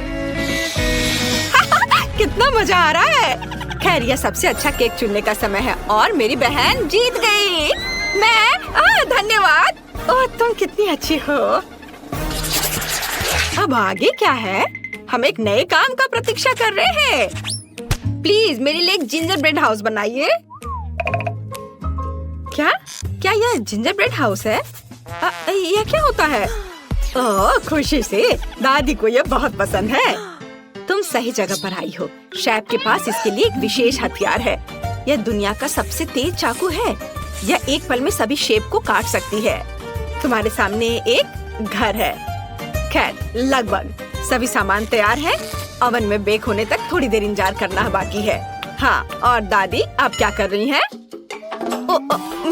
कितना मजा आ रहा है। खैर, यह सबसे अच्छा केक चुनने का समय है और मेरी बहन जीत गई। धन्यवाद। ओह, तुम कितनी अच्छी हो। अब आगे क्या है? हम एक नए काम का प्रतीक्षा कर रहे हैं। प्लीज मेरे लिए एक जिंजर ब्रेड हाउस बनाइए। क्या यह जिंजर ब्रेड हाउस है? यह क्या होता है? ओह, खुशी से। दादी को यह बहुत पसंद है। तुम सही जगह पर आई हो। शेफ के पास इसके लिए एक विशेष हथियार है। यह दुनिया का सबसे तेज चाकू है। यह एक पल में सभी शेप को काट सकती है। तुम्हारे सामने एक घर है। खैर, लगभग सभी सामान तैयार है। ओवन में बेक होने तक थोड़ी देर इंतजार करना बाकी है। हाँ, और दादी आप क्या कर रही हैं?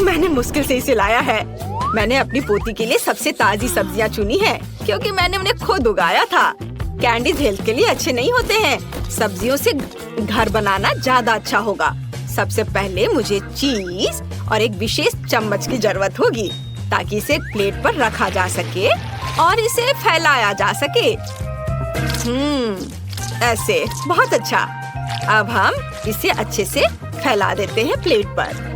मैंने मुश्किल से इसे लाया है। मैंने अपनी पोती के लिए सबसे ताजी सब्जियां चुनी है, क्योंकि मैंने उन्हें खुद उगाया था। कैंडीज हेल्थ के लिए अच्छे नहीं होते हैं। सब्जियों से घर बनाना ज्यादा अच्छा होगा। सबसे पहले मुझे चीज और एक विशेष चम्मच की जरूरत होगी। ताकि इसे प्लेट पर रखा जा सके और इसे फैलाया जा सके। ऐसे, बहुत अच्छा। अब हम इसे अच्छे से फैला देते हैं प्लेट पर।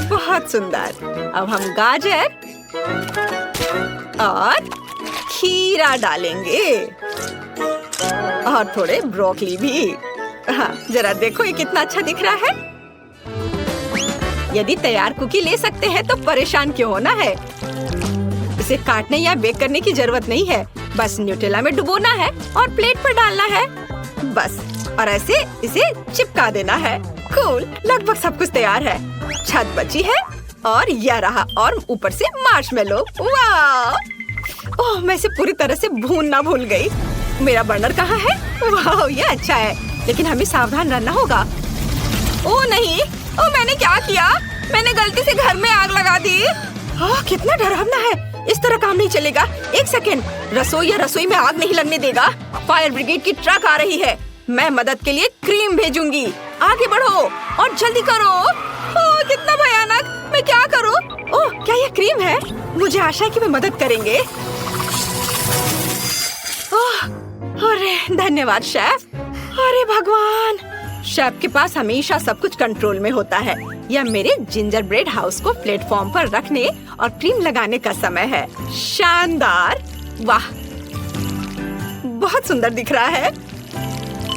बहुत सुंदर। अब हम गाजर और खीरा डालेंगे और थोड़े ब्रोकली भी। हाँ, जरा देखो ये कितना अच्छा दिख रहा है। यदि तैयार कुकी ले सकते हैं तो परेशान क्यों होना है। इसे काटने या बेक करने की जरूरत नहीं है, बस न्यूटेला में डुबोना है और प्लेट पर डालना है बस, और ऐसे इसे चिपका देना है। कूल, लगभग सब कुछ तैयार है। छत बची है और यह रहा, और ऊपर से मार्शमेलो। वाह! ओह, मैं इसे पूरी तरह से भूनना भूल गई। मेरा बर्नर कहाँ है? वाह, ये अच्छा है, लेकिन हमें सावधान रहना होगा। ओह नहीं, ओह मैंने क्या किया? मैंने गलती से घर में आग लगा दी। ओह, कितना डरावना है। इस तरह काम नहीं चलेगा। एक सेकेंड, रसोई में आग नहीं लगने देगा। फायर ब्रिगेड की ट्रक आ रही है। मैं मदद के लिए क्रीम भेजूंगी। आगे बढ़ो और जल्दी करो। ओह, कितना भयानक। मैं क्या करूं? ओह, क्या यह क्रीम है? मुझे आशा है कि वे मदद करेंगे। ओह, अरे धन्यवाद शेफ। अरे भगवान, शेफ के पास हमेशा सब कुछ कंट्रोल में होता है। यह मेरे जिंजर ब्रेड हाउस को प्लेटफॉर्म पर रखने और क्रीम लगाने का समय है। शानदार! वाह, बहुत सुंदर दिख रहा है।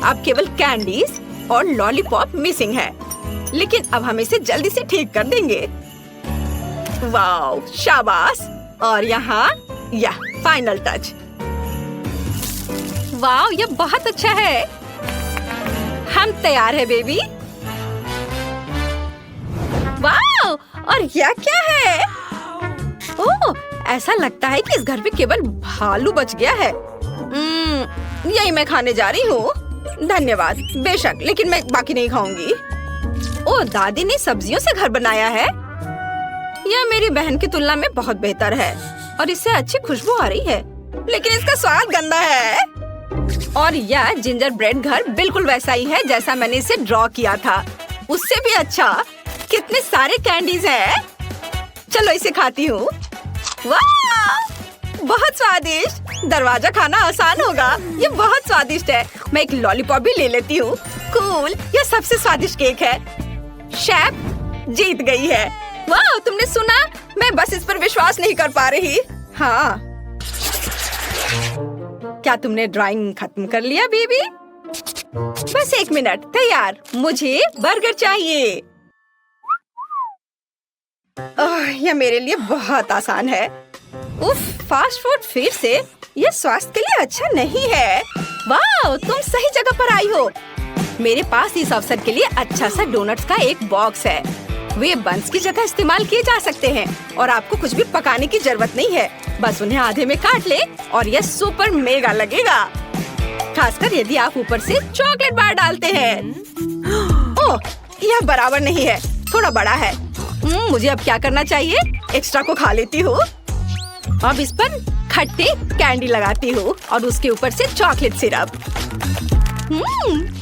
अब केवल कैंडीज और लॉलीपॉप मिसिंग है, लेकिन अब हम इसे जल्दी से ठीक कर देंगे। वाह, शाबाश! और यहाँ यह फाइनल टच। वाह, यह बहुत अच्छा है। हम तैयार है बेबी। वाह, और यह क्या है? ओह, ऐसा लगता है कि इस घर में केवल भालू बच गया है। यही मैं खाने जा रही हूँ। धन्यवाद। बेशक, लेकिन मैं बाकी नहीं खाऊंगी। ओह, दादी ने सब्जियों से घर बनाया है। यह मेरी बहन की तुलना में बहुत बेहतर है और इससे अच्छी खुशबू आ रही है, लेकिन इसका स्वाद गंदा है। और यह जिंजर ब्रेड घर बिल्कुल वैसा ही है जैसा मैंने इसे ड्रॉ किया था, उससे भी अच्छा। कितने सारे कैंडीज हैं। चलो इसे खाती हूँ। वाह, बहुत स्वादिष्ट। दरवाजा खाना आसान होगा। ये बहुत स्वादिष्ट है। मैं एक लॉलीपॉप भी ले लेती हूँ। कूल, यह सबसे स्वादिष्ट केक है। शेफ जीत गई है। वाह, तुमने सुना? मैं बस इस पर विश्वास नहीं कर पा रही। हाँ, क्या तुमने ड्राइंग खत्म कर लिया बेबी? बस 1 मिनट। तैयार। मुझे बर्गर चाहिए। यह मेरे लिए बहुत आसान है। उफ, फास्ट फूड फिर से? यह स्वास्थ्य के लिए अच्छा नहीं है। वाह, तुम सही जगह पर आई हो। मेरे पास इस अवसर के लिए अच्छा सा डोनट्स का एक बॉक्स है। वे बंस की जगह इस्तेमाल किए जा सकते हैं और आपको कुछ भी पकाने की जरूरत नहीं है। बस उन्हें आधे में काट ले और यह सुपर मेगा लगेगा, खासकर यदि आप ऊपर से चॉकलेट बार डालते हैं। ओह, यह बराबर नहीं है, थोड़ा बड़ा है। मुझे अब क्या करना चाहिए? एक्स्ट्रा को खा लेती हूँ। अब इस पर खट्टे कैंडी लगाती हूँ और उसके ऊपर से चॉकलेट सिरप।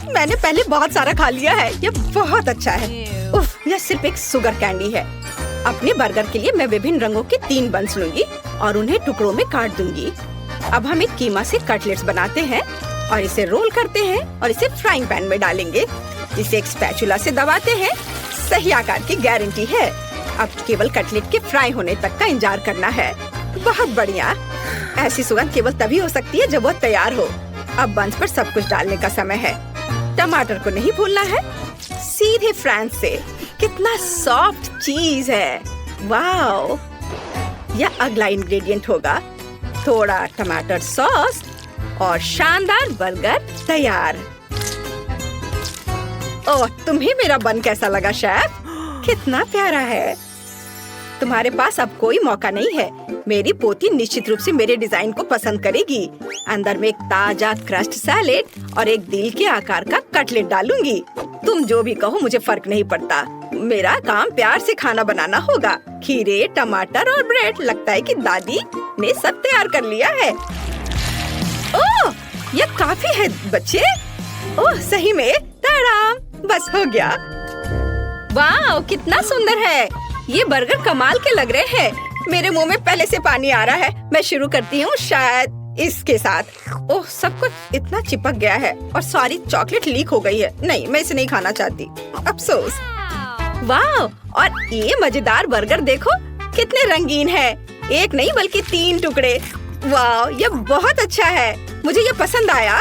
मैंने पहले बहुत सारा खा लिया है। यह बहुत अच्छा है। उफ, यह सिर्फ एक शुगर कैंडी है। अपने बर्गर के लिए मैं विभिन्न रंगों के 3 बंस लूंगी और उन्हें टुकड़ों में काट दूंगी। अब हम एक कीमा से कटलेट्स बनाते हैं और इसे रोल करते हैं और इसे फ्राइंग पैन में डालेंगे। इसे एक स्पैचुला से दबाते हैं। सही आकार की गारंटी है। अब केवल कटलेट के फ्राई होने तक का इंतजार करना है। बहुत बढ़िया। ऐसी सुगंध केवल तभी हो सकती है जब वो तैयार हो। अब बंस पर सब कुछ डालने का समय है। टमाटर को नहीं भूलना है। सीधे फ्रांस से। कितना सॉफ्ट चीज है। वाओ, यह अगला इंग्रेडिएंट होगा। थोड़ा टमाटर सॉस और शानदार बर्गर तैयार। ओह, तुम्हें मेरा बन कैसा लगा शेफ? कितना प्यारा है। तुम्हारे पास अब कोई मौका नहीं है। मेरी पोती निश्चित रूप से मेरे डिजाइन को पसंद करेगी। अंदर में एक ताजा क्रस्ट सैलेड और एक दिल के आकार का कटलेट डालूंगी। तुम जो भी कहो, मुझे फर्क नहीं पड़ता। मेरा काम प्यार से खाना बनाना होगा। खीरे, टमाटर और ब्रेड। लगता है कि दादी ने सब तैयार कर लिया है। ओह, यह काफी है बच्चे। ओह, सही में। ताराम, बस हो गया। वाह, कितना सुंदर है। ये बर्गर कमाल के लग रहे हैं। मेरे मुंह में पहले से पानी आ रहा है। मैं शुरू करती हूँ शायद इसके साथ। ओह, सब कुछ इतना चिपक गया है और सारी चॉकलेट लीक हो गई है। नहीं, मैं इसे नहीं खाना चाहती, अफसोस। वाह, और ये मजेदार बर्गर देखो कितने रंगीन है। एक नहीं बल्कि 3 टुकड़े। वाह, ये बहुत अच्छा है, मुझे ये पसंद आया।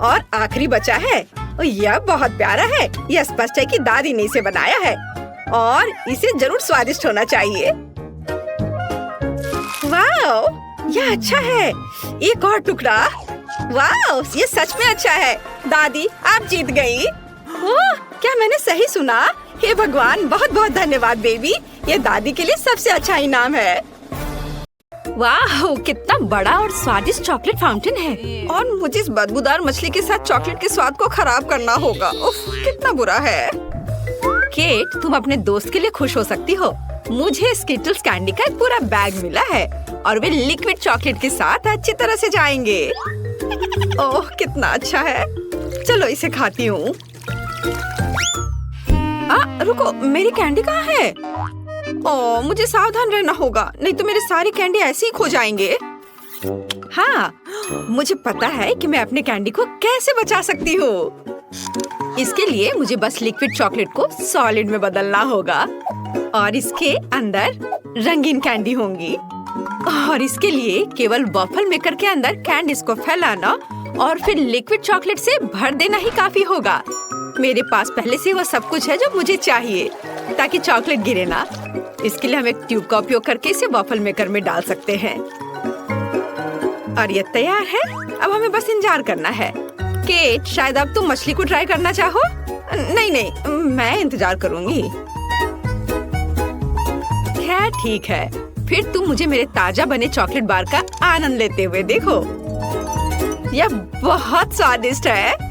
और आखिरी बचा है, यह बहुत प्यारा है। यह स्पष्ट है कि दादी ने इसे बनाया है और इसे जरूर स्वादिष्ट होना चाहिए। वाह, यह अच्छा है। एक और टुकड़ा। वाह, ये सच में अच्छा है। दादी, आप जीत गई। ओह, क्या मैंने सही सुना? हे भगवान, बहुत बहुत धन्यवाद बेबी। ये दादी के लिए सबसे अच्छा इनाम है। वाह, कितना बड़ा और स्वादिष्ट चॉकलेट फाउंटेन है। और मुझे इस बदबूदार मछली के साथ चॉकलेट के स्वाद को खराब करना होगा। उफ, कितना बुरा है। केट, तुम अपने दोस्त के लिए खुश हो सकती हो। मुझे स्किटल्स कैंडी का एक पूरा बैग मिला है और वे लिक्विड चॉकलेट के साथ अच्छी तरह से जाएंगे। ओह, कितना अच्छा है। चलो इसे खाती हूँ। रुको, मेरी कैंडी कहाँ है? ओह, मुझे सावधान रहना होगा, नहीं तो मेरे सारी कैंडी ऐसे ही खो जाएंगे। हाँ, मुझे पता है कि मैं अपने कैंडी को कैसे बचा सकती हूँ। इसके लिए मुझे बस लिक्विड चॉकलेट को सॉलिड में बदलना होगा और इसके अंदर रंगीन कैंडी होंगी। और इसके लिए केवल वॉफल मेकर के अंदर कैंडीज को फैलाना और फिर लिक्विड चॉकलेट से भर देना ही काफी होगा। मेरे पास पहले से वो सब कुछ है जो मुझे चाहिए ताकि चॉकलेट गिरे ना। इसके लिए हम एक ट्यूब का उपयोग करके इसे वॉफल मेकर में डाल सकते हैं। और ये तैयार है। अब हमें बस इंतजार करना है। केट, शायद अब तुम मछली को ट्राई करना चाहो? नहीं, मैं इंतजार करूंगी। खैर ठीक है, फिर तुम मुझे मेरे ताजा बने चॉकलेट बार का आनंद लेते हुए देखो। यह बहुत स्वादिष्ट है।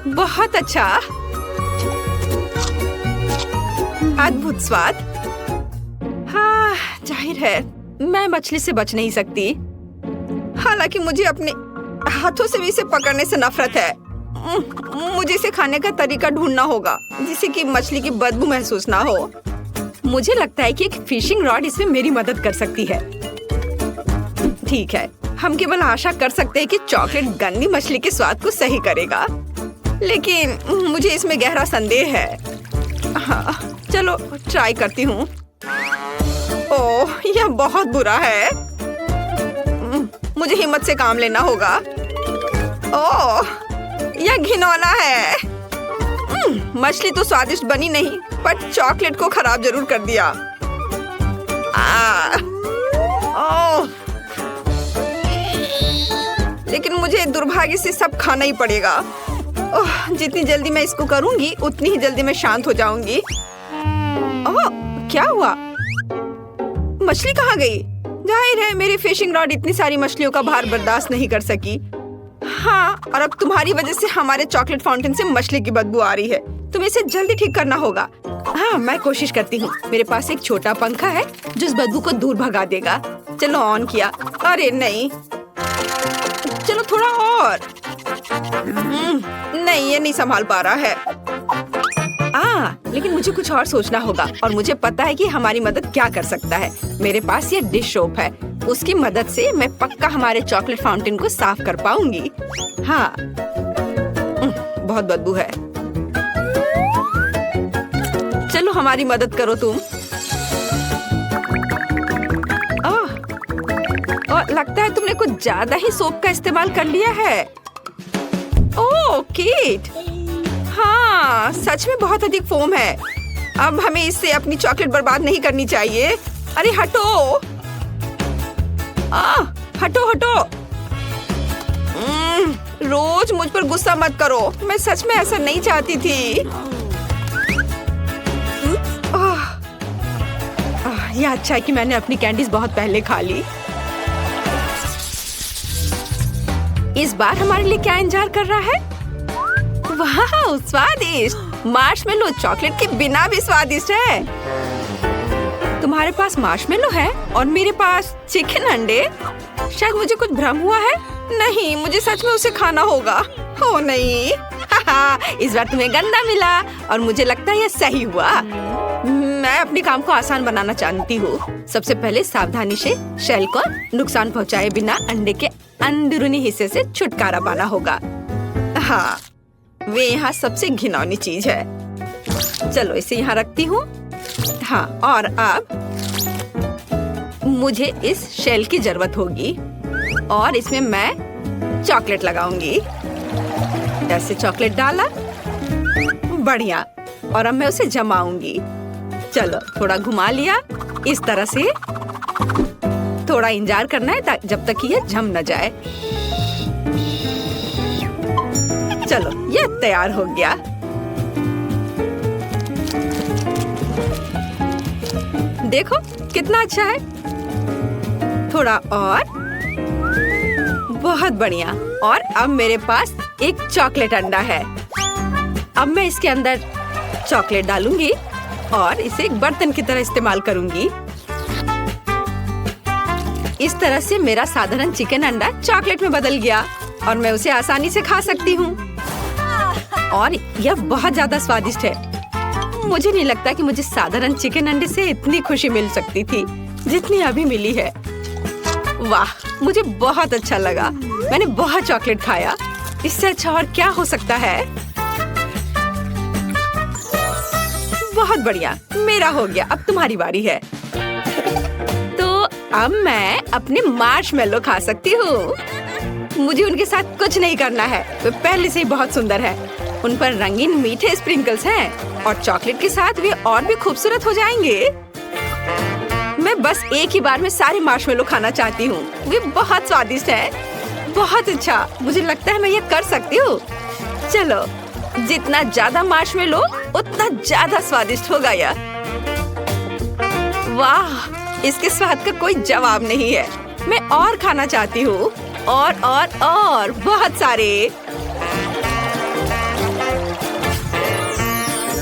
बहुत अच्छा, अद्भुत स्वाद। हाँ, जाहिर है मैं मछली से बच नहीं सकती। हालांकि मुझे अपने हाथों से भी इसे पकड़ने से नफरत है। मुझे इसे खाने का तरीका ढूंढना होगा जिससे कि मछली की बदबू महसूस ना हो। मुझे लगता है कि एक फिशिंग रॉड इसमें मेरी मदद कर सकती है। ठीक है, हम केवल आशा कर सकते हैं कि चॉकलेट गंदी मछली के स्वाद को सही करेगा, लेकिन मुझे इसमें गहरा संदेह है। हाँ, चलो ट्राई करती हूँ। ओह, यह बहुत बुरा है। मुझे हिम्मत से काम लेना होगा। ओह, यह घिनौना है। मछली तो स्वादिष्ट बनी नहीं, पर चॉकलेट को खराब जरूर कर दिया। ओह, लेकिन मुझे दुर्भाग्य से सब खाना ही पड़ेगा। ओह, जितनी जल्दी मैं इसको करूंगी उतनी ही जल्दी मैं शांत हो जाऊंगी। ओह, क्या हुआ? मछली कहाँ गई? जाहिर है मेरी फिशिंग रॉड इतनी सारी मछलियों का भार बर्दाश्त नहीं कर सकी। हाँ, और अब तुम्हारी वजह से हमारे चॉकलेट फाउंटेन से मछली की बदबू आ रही है। तुम्हें इसे जल्दी ठीक करना होगा। हाँ, मैं कोशिश करती हूँ। मेरे पास एक छोटा पंखा है जो इस बदबू को दूर भगा देगा। चलो, ऑन किया। अरे नहीं, चलो थोड़ा और। नहीं, ये नहीं संभाल पा रहा है। लेकिन मुझे कुछ और सोचना होगा और मुझे पता है कि हमारी मदद क्या कर सकता है। मेरे पास ये डिश सोप है, उसकी मदद से मैं पक्का हमारे चॉकलेट फाउंटेन को साफ कर पाऊंगी। हाँ, बहुत बदबू है। चलो हमारी मदद करो तुम। और लगता है तुमने कुछ ज्यादा ही सोप का इस्तेमाल कर लिया है। ओह केट, हाँ सच में बहुत अधिक फोम है। अब हमें इससे अपनी चॉकलेट बर्बाद नहीं करनी चाहिए। अरे हटो, हटो हटो। रोज मुझ पर गुस्सा मत करो, मैं सच में ऐसा नहीं चाहती थी। यह अच्छा है कि मैंने अपनी कैंडीज बहुत पहले खा ली। इस बार हमारे लिए क्या इंतजार कर रहा है? वाह स्वादिष्ट, मार्शमेलो चॉकलेट के बिना भी स्वादिष्ट है। तुम्हारे पास मार्शमेलो है और मेरे पास चिकन अंडे। शायद मुझे कुछ भ्रम हुआ है। नहीं, मुझे सच में उसे खाना होगा। ओ नहीं। इस बार तुम्हें गंदा मिला और मुझे लगता है ये सही हुआ। मैं अपने काम को आसान बनाना चाहती हूँ। सबसे पहले सावधानी से शेल को नुकसान पहुँचाए बिना अंडे के अंदरूनी हिस्से से छुटकारा पाना होगा। हाँ, वे यहाँ सबसे घिनौनी चीज है। चलो इसे यहाँ रखती हूँ। हाँ, और अब मुझे इस शेल की जरूरत होगी और इसमें मैं चॉकलेट लगाऊंगी। ऐसे चॉकलेट डाला, बढ़िया। और अब मैं उसे जमाऊंगी। चलो थोड़ा घुमा लिया इस तरह से। थोड़ा इंतजार करना है जब तक कि ये जम न जाए। चलो ये तैयार हो गया। देखो कितना अच्छा है। थोड़ा और, बहुत बढ़िया। और अब मेरे पास एक चॉकलेट अंडा है। अब मैं इसके अंदर चॉकलेट डालूंगी और इसे एक बर्तन की तरह इस्तेमाल करूंगी। इस तरह से मेरा साधारण चिकन अंडा चॉकलेट में बदल गया और मैं उसे आसानी से खा सकती हूँ। और यह बहुत ज्यादा स्वादिष्ट है। मुझे नहीं लगता कि मुझे साधारण चिकन अंडे से इतनी खुशी मिल सकती थी जितनी अभी मिली है। वाह, मुझे बहुत अच्छा लगा। मैंने बहुत चॉकलेट खाया। इससे अच्छा और क्या हो सकता है। बहुत बढ़िया, मेरा हो गया। अब तुम्हारी बारी है। तो अब मैं अपने मार्शमेलो खा सकती हूँ। मुझे उनके साथ कुछ नहीं करना है। वे पहले से ही बहुत सुंदर है। उन पर रंगीन मीठे स्प्रिंकल्स हैं और चॉकलेट के साथ वे और भी खूबसूरत हो जाएंगे। मैं बस एक ही बार में सारे मार्शमेलो खाना चाहती हूँ। वे बहुत स्वादिष्ट हैं। बहुत अच्छा, मुझे लगता है मैं ये कर सकती हूँ। चलो, जितना ज्यादा मार्शमेलो उतना ज्यादा स्वादिष्ट होगा यह। वाह, इसके स्वाद का कोई जवाब नहीं है। मैं और खाना चाहती हूँ। और बहुत सारे।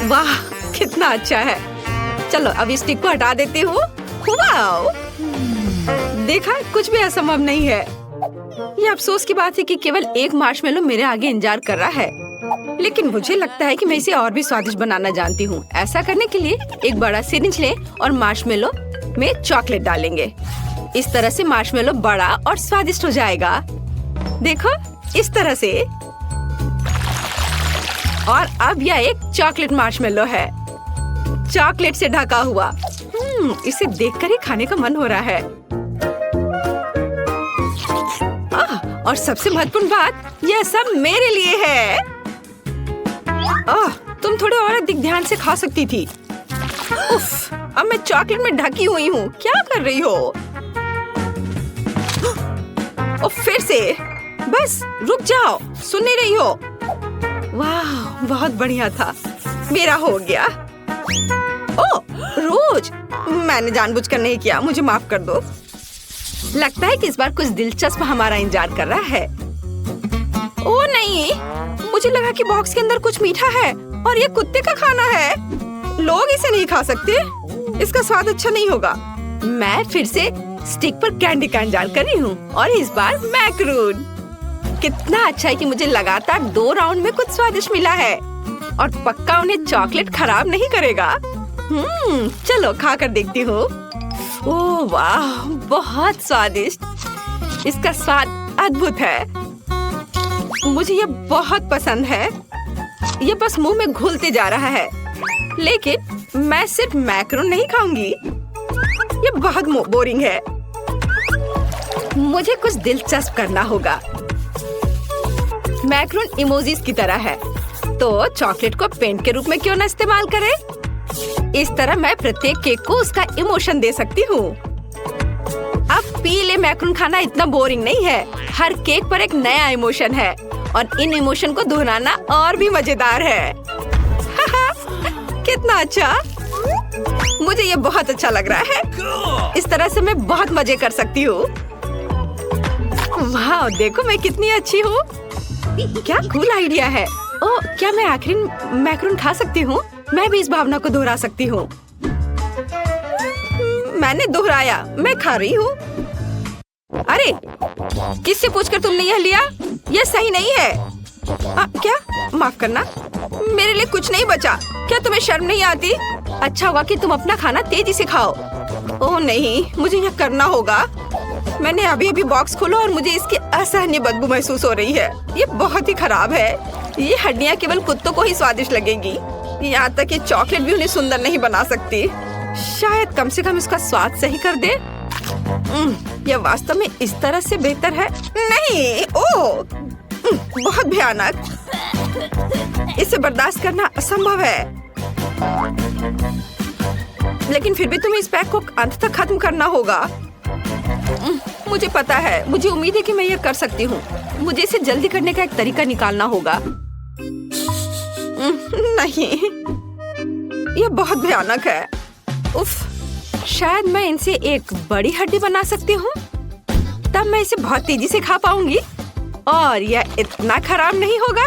वाह, कितना अच्छा है। चलो अब इस स्टिक को हटा देती हूँ। वाओ, देखा, कुछ भी असंभव नहीं है। ये अफसोस की बात है कि केवल एक मार्शमेलो मेरे आगे इंतजार कर रहा है। लेकिन मुझे लगता है कि मैं इसे और भी स्वादिष्ट बनाना जानती हूँ। ऐसा करने के लिए एक बड़ा सिरिंज लें और मार्शमेलो में चॉकलेट डालेंगे। इस तरह से मार्शमेलो बड़ा और स्वादिष्ट हो जाएगा। देखो, इस तरह से। और अब यह एक चॉकलेट मार्शमेलो है, चॉकलेट से ढका हुआ। इसे देखकर ही खाने का मन हो रहा है। और सबसे महत्वपूर्ण बात, यह सब मेरे लिए है। तुम थोड़े और अधिक ध्यान से खा सकती थी। उफ, अब मैं चॉकलेट में ढकी हुई हूँ। क्या कर रही हो? फिर से। बस रुक जाओ, सुन नहीं रही हो? वाह, बहुत बढ़िया था। मेरा हो गया। ओह, रोज, मैंने जानबूझकर नहीं किया। मुझे माफ कर दो। लगता है कि इस बार कुछ दिलचस्प हमारा इंतजार कर रहा है। ओह नहीं, मुझे लगा कि बॉक्स के अंदर कुछ मीठा है और ये कुत्ते का खाना है। लोग इसे नहीं खा सकते। इसका स्वाद अच्छा नहीं होगा। मैं फिर से स्टिक पर कैंडी का इंतजार कर रही हूँ और इस बार मैक्रून। कितना अच्छा है कि मुझे लगातार 2 राउंड में कुछ स्वादिष्ट मिला है और पक्का उन्हें चॉकलेट खराब नहीं करेगा। चलो खा कर देखती हूँ। ओह वाह, बहुत स्वादिष्ट। इसका स्वाद अद्भुत है। मुझे ये बहुत पसंद है। ये बस मुंह में घुलते जा रहा है। लेकिन मैं सिर्फ मैक्रोन नहीं खाऊंगी। ये बहुत बोरिंग है। मुझे कुछ दिलचस्प करना होगा। मैक्रोन इमोजीज की तरह है, तो चॉकलेट को पेंट के रूप में क्यों न इस्तेमाल करें? इस तरह मैं प्रत्येक केक को उसका इमोशन दे सकती हूँ। अब पीले मैक्रोन खाना इतना बोरिंग नहीं है। हर केक पर एक नया इमोशन है और इन इमोशन को दोहराना और भी मजेदार है। कितना अच्छा। मुझे ये बहुत अच्छा लग रहा है। इस तरह से मैं बहुत मजे कर सकती हूँ। वाह, देखो मैं कितनी अच्छी हूँ। क्या कूल आइडिया है। ओह, क्या मैं आखिरी मैक्रोन खा सकती हूँ? मैं भी इस भावना को दोहरा सकती हूँ। मैंने दोहराया, मैं खा रही हूँ। अरे, किससे पूछकर तुमने यह लिया? यह सही नहीं है। क्या? माफ करना, मेरे लिए कुछ नहीं बचा। क्या तुम्हें शर्म नहीं आती? अच्छा हुआ कि तुम अपना खाना तेजी से खाओ। ओह नहीं, मुझे यह करना होगा। मैंने अभी अभी बॉक्स खोला और मुझे इसकी असहनीय बदबू महसूस हो रही है। ये बहुत ही खराब है। ये हड्डियाँ केवल कुत्तों को ही स्वादिष्ट लगेगी। यहाँ तक कि चॉकलेट भी उन्हें सुंदर नहीं बना सकती। शायद कम से कम इसका स्वाद सही कर दे। यह वास्तव में इस तरह से बेहतर है। नहीं, ओह, बहुत भयानक। इसे बर्दाश्त करना असंभव है। लेकिन फिर भी तुम्हें इस पैक को अंत तक खत्म करना होगा। मुझे पता है, मुझे उम्मीद है कि मैं यह कर सकती हूँ। मुझे इसे जल्दी करने का एक तरीका निकालना होगा। नहीं, यह बहुत भयानक है। उफ, शायद मैं इनसे एक बड़ी हड्डी बना सकती हूँ। तब मैं इसे बहुत तेजी से खा पाऊंगी और यह इतना खराब नहीं होगा।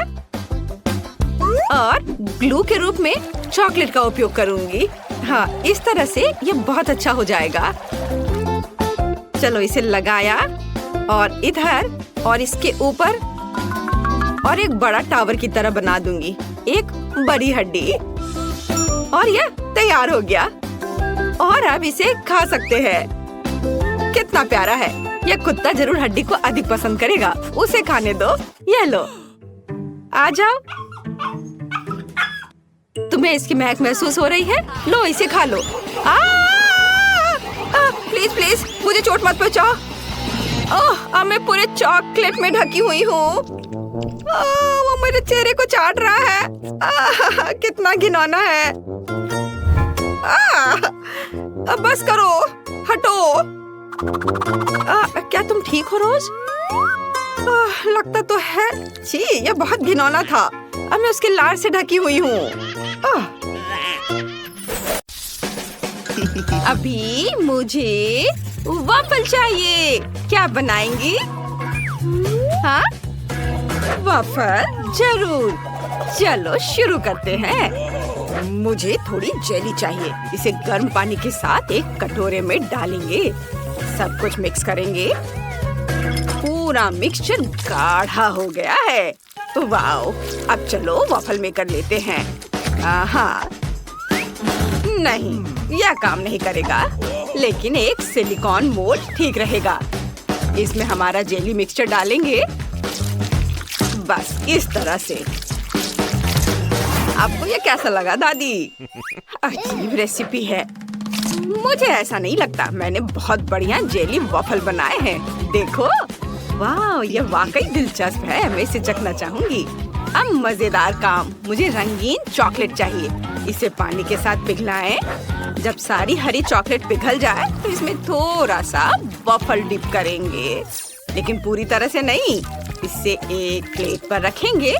और ग्लू के रूप में चॉकलेट का उपयोग करूंगी। हाँ, इस तरह से यह बहुत अच्छा हो जाएगा। चलो इसे लगाया और इधर और इसके ऊपर और एक बड़ा टावर की तरह बना दूंगी। एक बड़ी हड्डी और यह तैयार हो गया। और अब इसे खा सकते हैं। कितना प्यारा है। यह कुत्ता जरूर हड्डी को अधिक पसंद करेगा। उसे खाने दो। यह लो, आ जाओ। तुम्हें इसकी महक महसूस हो रही है? लो, इसे खा लो। प्लीज प्लीज, मुझे चोट मत पहुंचाओ। अब मैं पूरे चॉकलेट में ढकी हुई हूँ। वो मेरे चेहरे को चाट रहा है। कितना घिनौना है। अब बस करो, हटो। क्या तुम ठीक हो रोज? लगता तो है। छी, यह बहुत घिनौना था। अब मैं उसके लार से ढकी हुई हूँ। अभी मुझे वॉफल चाहिए। क्या बनाएंगी? हाँ, वॉफल जरूर। चलो शुरू करते हैं। मुझे थोड़ी जेली चाहिए। इसे गर्म पानी के साथ एक कटोरे में डालेंगे। सब कुछ मिक्स करेंगे। पूरा मिक्सचर गाढ़ा हो गया है। वाओ, अब चलो वॉफल मेकर लेते हैं। हाँ, नहीं, यह काम नहीं करेगा, लेकिन एक सिलिकॉन मोल्ड ठीक रहेगा। इसमें हमारा जेली मिक्सचर डालेंगे। बस इस तरह से। आपको ये कैसा लगा दादी? अजीब रेसिपी है। मुझे ऐसा नहीं लगता। मैंने बहुत बढ़िया जेली वॉफल बनाए हैं। देखो, वाह, ये वाकई दिलचस्प है। मैं इसे चखना चाहूंगी। अब मजेदार काम। मुझे रंगीन चॉकलेट चाहिए। इसे पानी के साथ पिघलाएं। जब सारी हरी चॉकलेट पिघल जाए तो इसमें थोड़ा सा वॉफल डिप करेंगे, लेकिन पूरी तरह से नहीं। इसे एक प्लेट पर रखेंगे।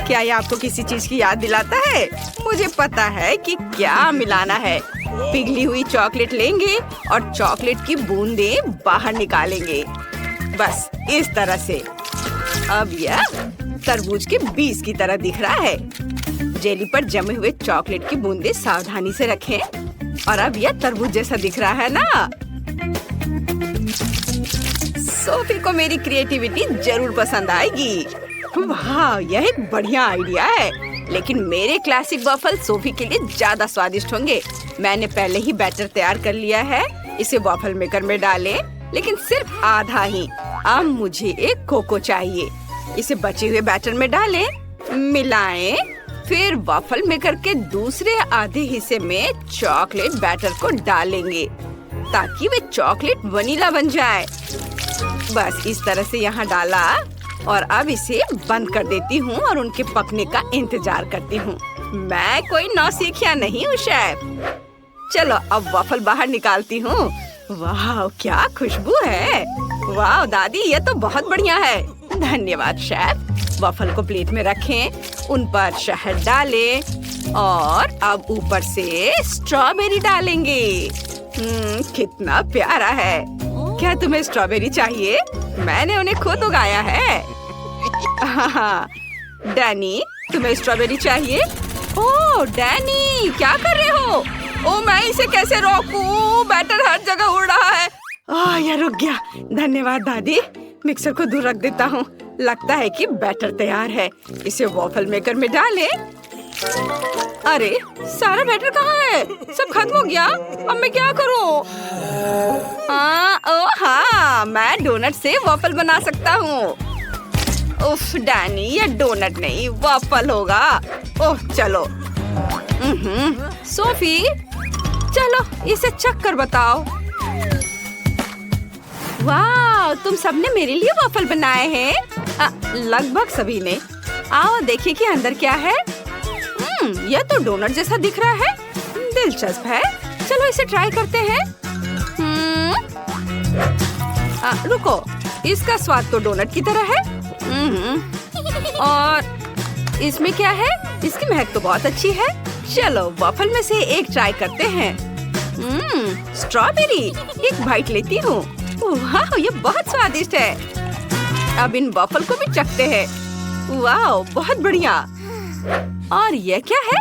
क्या ये आपको किसी चीज की याद दिलाता है? मुझे पता है कि क्या मिलाना है। पिघली हुई चॉकलेट लेंगे और चॉकलेट की बूंदें बाहर निकालेंगे। बस इस तरह से। अब यह तरबूज के बीज की तरह दिख रहा है। जेली पर जमे हुए चॉकलेट की बूंदें सावधानी से रखें। और अब यह तरबूज जैसा दिख रहा है ना? सोफी को मेरी क्रिएटिविटी जरूर पसंद आएगी। वाह, यह एक बढ़िया आइडिया है। लेकिन मेरे क्लासिक वॉफल सोफी के लिए ज्यादा स्वादिष्ट होंगे। मैंने पहले ही बैटर तैयार कर लिया है। इसे वॉफल मेकर में डालें, लेकिन सिर्फ आधा ही। अब मुझे एक कोको चाहिए। इसे बचे हुए बैटर में डालें, मिलाएं, फिर वॉफल मेकर के दूसरे आधे हिस्से में चॉकलेट बैटर को डालेंगे ताकि वे चॉकलेट वनीला बन जाए। बस इस तरह से यहाँ डाला और अब इसे बंद कर देती हूँ और उनके पकने का इंतजार करती हूँ। मैं कोई नौसिखिया नहीं हूँ शेफ। चलो अब वॉफल बाहर निकालती हूँ। वाह, क्या खुशबू है। वाह दादी, ये तो बहुत बढ़िया है। धन्यवाद शेफ। वॉफल को प्लेट में रखें, उन पर शहद डालें और अब ऊपर से स्ट्रॉबेरी डालेंगे। कितना प्यारा है। क्या तुम्हें स्ट्रॉबेरी चाहिए? मैंने उन्हें खुद उगाया है। हाँ, डैनी, तुम्हें स्ट्रॉबेरी चाहिए? ओह डैनी, क्या कर रहे हो? ओह, मैं इसे कैसे रोकूं? बैटर हर जगह उड़ रहा है। यह रुक गया। धन्यवाद दादी। मिक्सर को दूर रख देता हूँ। लगता है कि बैटर तैयार है। इसे वॉफल मेकर में डालें। अरे सारा बैटर कहाँ है? सब खत्म हो गया। अब मैं क्या करूँ? हाँ, मैं डोनट से वॉफल बना सकता हूँ। उफ डैनी, ये डोनट नहीं वॉफल होगा। ओह चलो। सोफी चलो इसे चख कर बताओ। वाह, तुम सबने मेरे लिए वॉफल बनाए हैं। लगभग सभी ने। आओ देखिए कि अंदर क्या है। यह तो डोनट जैसा दिख रहा है। दिलचस्प है। चलो इसे ट्राई करते हैं। रुको, इसका स्वाद तो डोनट की तरह है। और इसमें क्या है? इसकी महक तो बहुत अच्छी है। चलो वॉफल में से एक ट्राई करते हैं। स्ट्रॉबेरी। एक बाइट लेती हूँ। वाह, ये बहुत स्वादिष्ट है। अब इन वॉफल को भी चखते हैं। वाह, बहुत बढ़िया। और ये क्या है?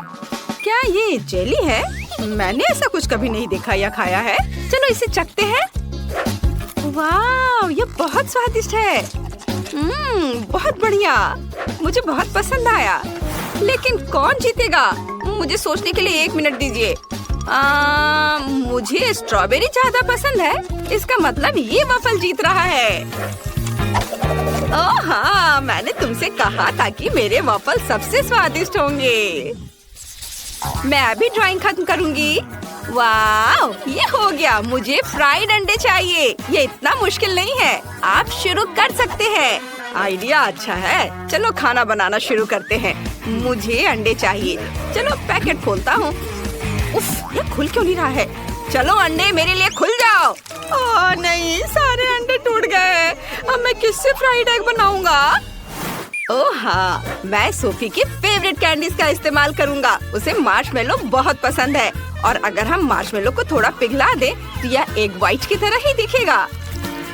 क्या ये जेली है? मैंने ऐसा कुछ कभी नहीं देखा या खाया है। चलो इसे चखते हैं। वाह, ये बहुत स्वादिष्ट है। बहुत बढ़िया। मुझे बहुत पसंद आया। लेकिन कौन जीतेगा? मुझे सोचने के लिए 1 मिनट दीजिए। मुझे स्ट्रॉबेरी ज्यादा पसंद है। इसका मतलब ये वॉफल जीत रहा है। ओह हाँ, मैंने तुमसे कहा था कि मेरे वॉफल सबसे स्वादिष्ट होंगे। मैं अभी ड्राइंग खत्म करूंगी। वाह, ये हो गया। मुझे फ्राइड अंडे चाहिए। ये इतना मुश्किल नहीं है। आप शुरू कर सकते हैं। आइडिया अच्छा है। चलो खाना बनाना शुरू करते हैं। मुझे अंडे चाहिए। चलो पैकेट खोलता हूँ। उफ, ये खुल क्यों नहीं रहा है? चलो अंडे मेरे लिए खुल जाओ। ओह नहीं, सारे अंडे टूट गए। अब मैं किससे फ्राइड एग बनाऊंगा? ओह हाँ, मैं सोफी की फेवरेट कैंडीज का इस्तेमाल करूंगा। उसे मार्शमेलो बहुत पसंद है। और अगर हम मार्शमेलो को थोड़ा पिघला दें तो यह एग व्हाइट की तरह ही दिखेगा।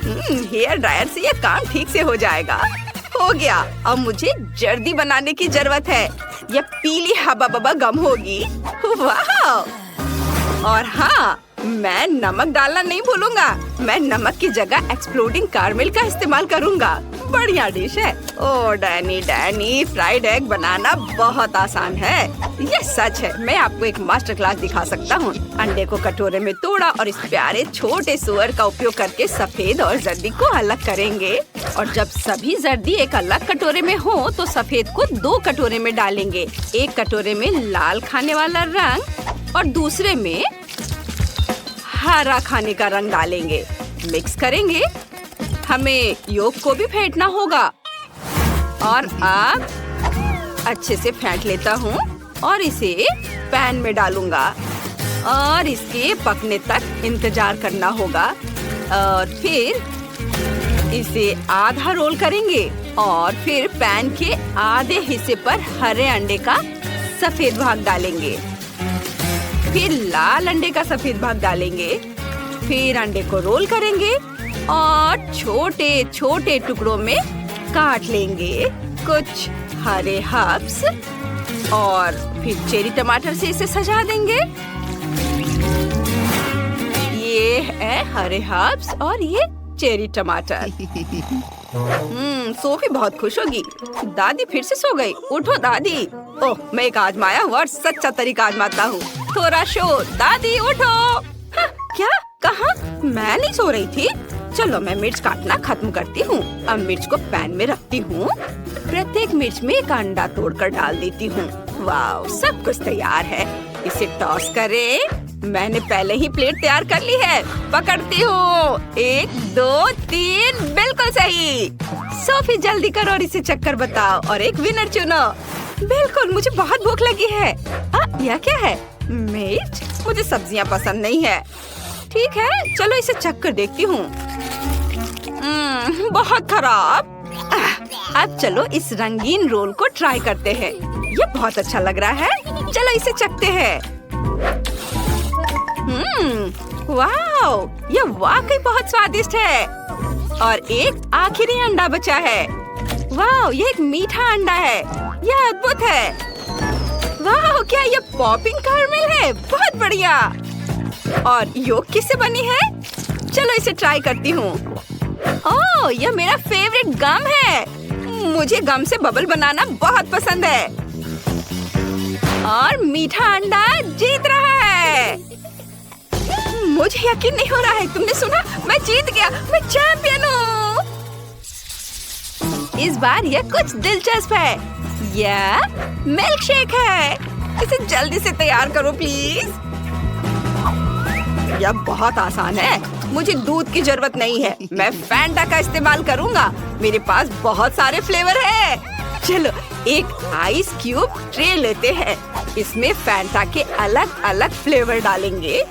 हेयर ड्रायर से यह काम ठीक से हो जाएगा। हो गया। अब मुझे जर्दी बनाने की जरूरत है। यह पीली हबा बबा गम होगी। वाह! और हाँ, मैं नमक डालना नहीं भूलूंगा। मैं नमक की जगह एक्सप्लोडिंग कारमेल का इस्तेमाल करूंगा। बढ़िया डिश है। ओह डैनी, फ्राइड एग बनाना बहुत आसान है। ये सच है। मैं आपको एक मास्टर क्लास दिखा सकता हूँ। अंडे को कटोरे में तोड़ा और इस प्यारे छोटे सुअर का उपयोग करके सफेद और जर्दी को अलग करेंगे। और जब सभी जर्दी एक अलग कटोरे में हो तो सफेद को 2 कटोरे में डालेंगे। एक कटोरे में लाल खाने वाला रंग और दूसरे में हरा खाने का रंग डालेंगे। मिक्स करेंगे। हमें योग को भी फेंटना होगा। और अब अच्छे से फेंट लेता हूँ और इसे पैन में डालूंगा और इसके पकने तक इंतजार करना होगा। और फिर इसे आधा रोल करेंगे और फिर पैन के आधे हिस्से पर हरे अंडे का सफेद भाग डालेंगे। फिर लाल अंडे का सफेद भाग डालेंगे। फिर अंडे को रोल करेंगे और छोटे छोटे टुकड़ों में काट लेंगे। कुछ हरे हर्ब्स और फिर चेरी टमाटर से इसे सजा देंगे। ये है हरे हर्ब्स और ये चेरी टमाटर। सोफी बहुत खुश होगी। दादी फिर से सो गई। उठो दादी। ओह, मैं एक आजमाया हुआ और सच्चा तरीका आजमाता हूँ। थोड़ा शोर। दादी उठो। हाँ, क्या? कहाँ? मैं नहीं सो रही थी। चलो मैं मिर्च काटना खत्म करती हूँ। अब मिर्च को पैन में रखती हूँ। प्रत्येक मिर्च में एक अंडा तोड़कर डाल देती हूँ। वाह, सब कुछ तैयार है। इसे टॉस करें। मैंने पहले ही प्लेट तैयार कर ली है। पकड़ती हूँ। 1 2 3, बिल्कुल सही। सोफी जल्दी करो और इसे चक्कर बताओ और एक विनर चुनो। बिल्कुल, मुझे बहुत भूख लगी है। यह क्या है? मिर्च? मुझे सब्जियाँ पसंद नहीं है। ठीक है, चलो इसे चक्कर देखती हूँ। बहुत खराब। अब चलो इस रंगीन रोल को ट्राई करते हैं। ये बहुत अच्छा लग रहा है। चलो इसे चखते हैं। वाह, ये वाकई बहुत स्वादिष्ट है। और एक आखिरी अंडा बचा है। वाह, ये एक मीठा अंडा है। यह अद्भुत है। वाह, क्या ये पॉपिंग कैरमेल है? बहुत बढ़िया। और योग किससे बनी है? चलो इसे ट्राई करती हूँ। ओह, यह मेरा फेवरेट गम है। मुझे गम से बबल बनाना बहुत पसंद है। और मीठा अंडा जीत रहा है। मुझे यकीन नहीं हो रहा है, तुमने सुना? मैं जीत गया, मैं चैंपियन हूँ। इस बार यह कुछ दिलचस्प है। यह मिल्क शेक है। इसे जल्दी से तैयार करो प्लीज। यह बहुत आसान है। मुझे दूध की जरूरत नहीं है। मैं फैंटा का इस्तेमाल करूंगा। मेरे पास बहुत सारे फ्लेवर है। चलो एक आइस क्यूब ट्रे लेते हैं। इसमें फैंटा के अलग अलग फ्लेवर डालेंगे।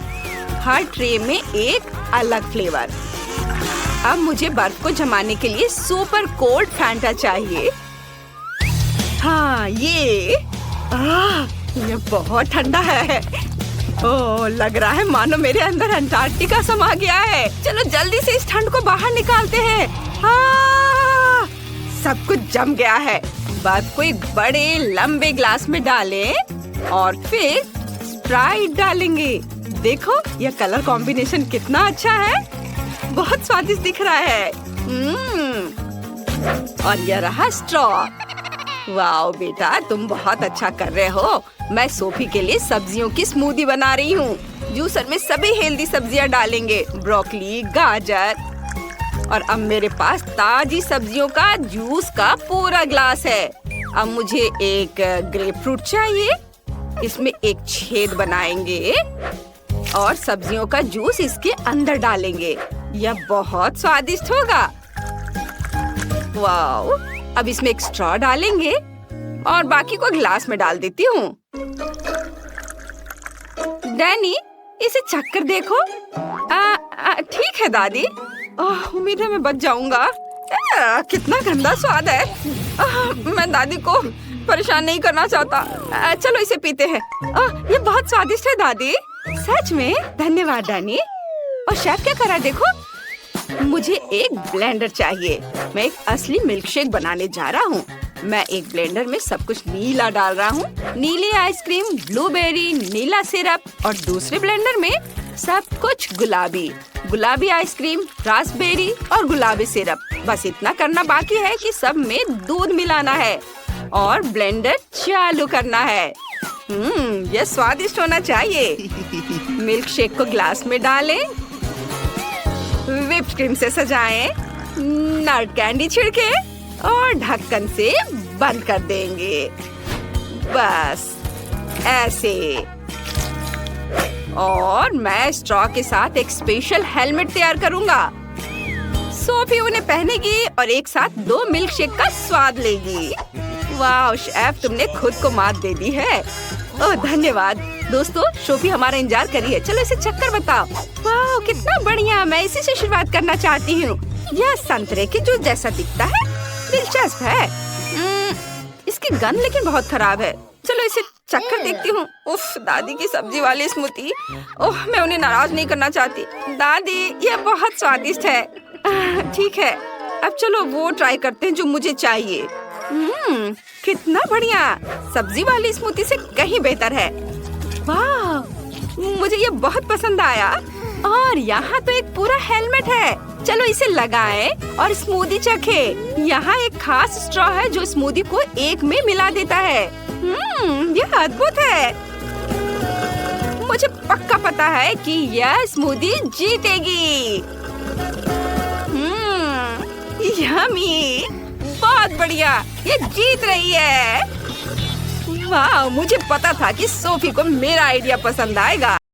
हर ट्रे में एक अलग फ्लेवर। अब मुझे बर्फ को जमाने के लिए सुपर कोल्ड फैंटा चाहिए। हाँ ये बहुत ठंडा है। ओह, लग रहा है मानो मेरे अंदर अंटार्कटिका समा गया है। चलो जल्दी से इस ठंड को बाहर निकालते हैं। सब कुछ जम गया है। बर्फ को एक बड़े लंबे ग्लास में डालें और फिर स्प्राइट डालेंगे। देखो यह कलर कॉम्बिनेशन कितना अच्छा है। बहुत स्वादिष्ट दिख रहा है। और यह रहा स्ट्रॉ। वाओ बेटा, तुम बहुत अच्छा कर रहे हो। मैं सोफी के लिए सब्जियों की स्मूदी बना रही हूँ। जूसर में सभी हेल्दी सब्जियाँ डालेंगे। ब्रोकली, गाजर। और अब मेरे पास ताजी सब्जियों का जूस का पूरा ग्लास है। अब मुझे एक ग्रेप फ्रूट चाहिए। इसमें एक छेद बनाएंगे और सब्जियों का जूस इसके अंदर डालेंगे। यह बहुत स्वादिष्ट होगा। वाओ, अब इसमें एक स्ट्रॉ डालेंगे और बाकी को ग्लास में डाल देती हूँ। डैनी, इसे चक्कर देखो। ठीक है दादी। उम्मीद है मैं बच जाऊंगा। कितना गंदा स्वाद है। मैं दादी को परेशान नहीं करना चाहता। चलो इसे पीते हैं। ये बहुत स्वादिष्ट है दादी। सच में? धन्यवाद डैनी। और शेफ क्या कर रहा है देखो। मुझे एक ब्लेंडर चाहिए। मैं एक असली मिल्कशेक बनाने जा रहा हूँ। मैं एक ब्लेंडर में सब कुछ नीला डाल रहा हूँ। नीली आइसक्रीम, ब्लूबेरी, नीला सिरप। और दूसरे ब्लेंडर में सब कुछ गुलाबी। गुलाबी आइसक्रीम, रास्पबेरी और गुलाबी सिरप। बस इतना करना बाकी है कि सब में दूध मिलाना है और ब्लेंडर चालू करना है। यह स्वादिष्ट होना चाहिए। मिल्क शेक को ग्लास में डालें, व्हिप्ड क्रीम से सजाएं, नट कैंडी छिड़के और ढक्कन से बंद कर देंगे। बस ऐसे। और मैं स्ट्रॉ के साथ एक स्पेशल हेलमेट तैयार करूंगा। सोफी उन्हें पहनेगी और एक साथ 2 मिल्क शेक का स्वाद लेगी। वाह शेफ, तुमने खुद को मात दे दी है। ओह धन्यवाद। दोस्तों, सोफी हमारा इंतजार कर रही है। चलो इसे चक्कर बताओ। वाह कितना बढ़िया। मैं इसी से शुरुआत करना चाहती हूँ। यह संतरे के जूस जैसा दिखता है। दिलचस्प है। इसकी गंध लेकिन बहुत खराब है। चलो इसे चक्कर देखती हूँ। उफ, दादी की सब्जी वाली स्मूदी। ओह, मैं उन्हें नाराज नहीं करना चाहती। दादी, यह बहुत स्वादिष्ट है। ठीक है, अब चलो वो ट्राई करते हैं जो मुझे चाहिए। कितना बढ़िया। सब्जी वाली स्मूदी से कहीं बेहतर है। वाह, मुझे ये बहुत पसंद आया। और यहाँ तो एक पूरा हेलमेट है। चलो इसे लगाएं और स्मूदी चखें। यहाँ एक खास स्ट्रॉ है जो स्मूदी को एक में मिला देता है। यह अद्भुत है। मुझे पक्का पता है कि यह स्मूदी जीतेगी। यम्मी, बहुत बढ़िया। ये जीत रही है। वाह, मुझे पता था कि सोफी को मेरा आइडिया पसंद आएगा।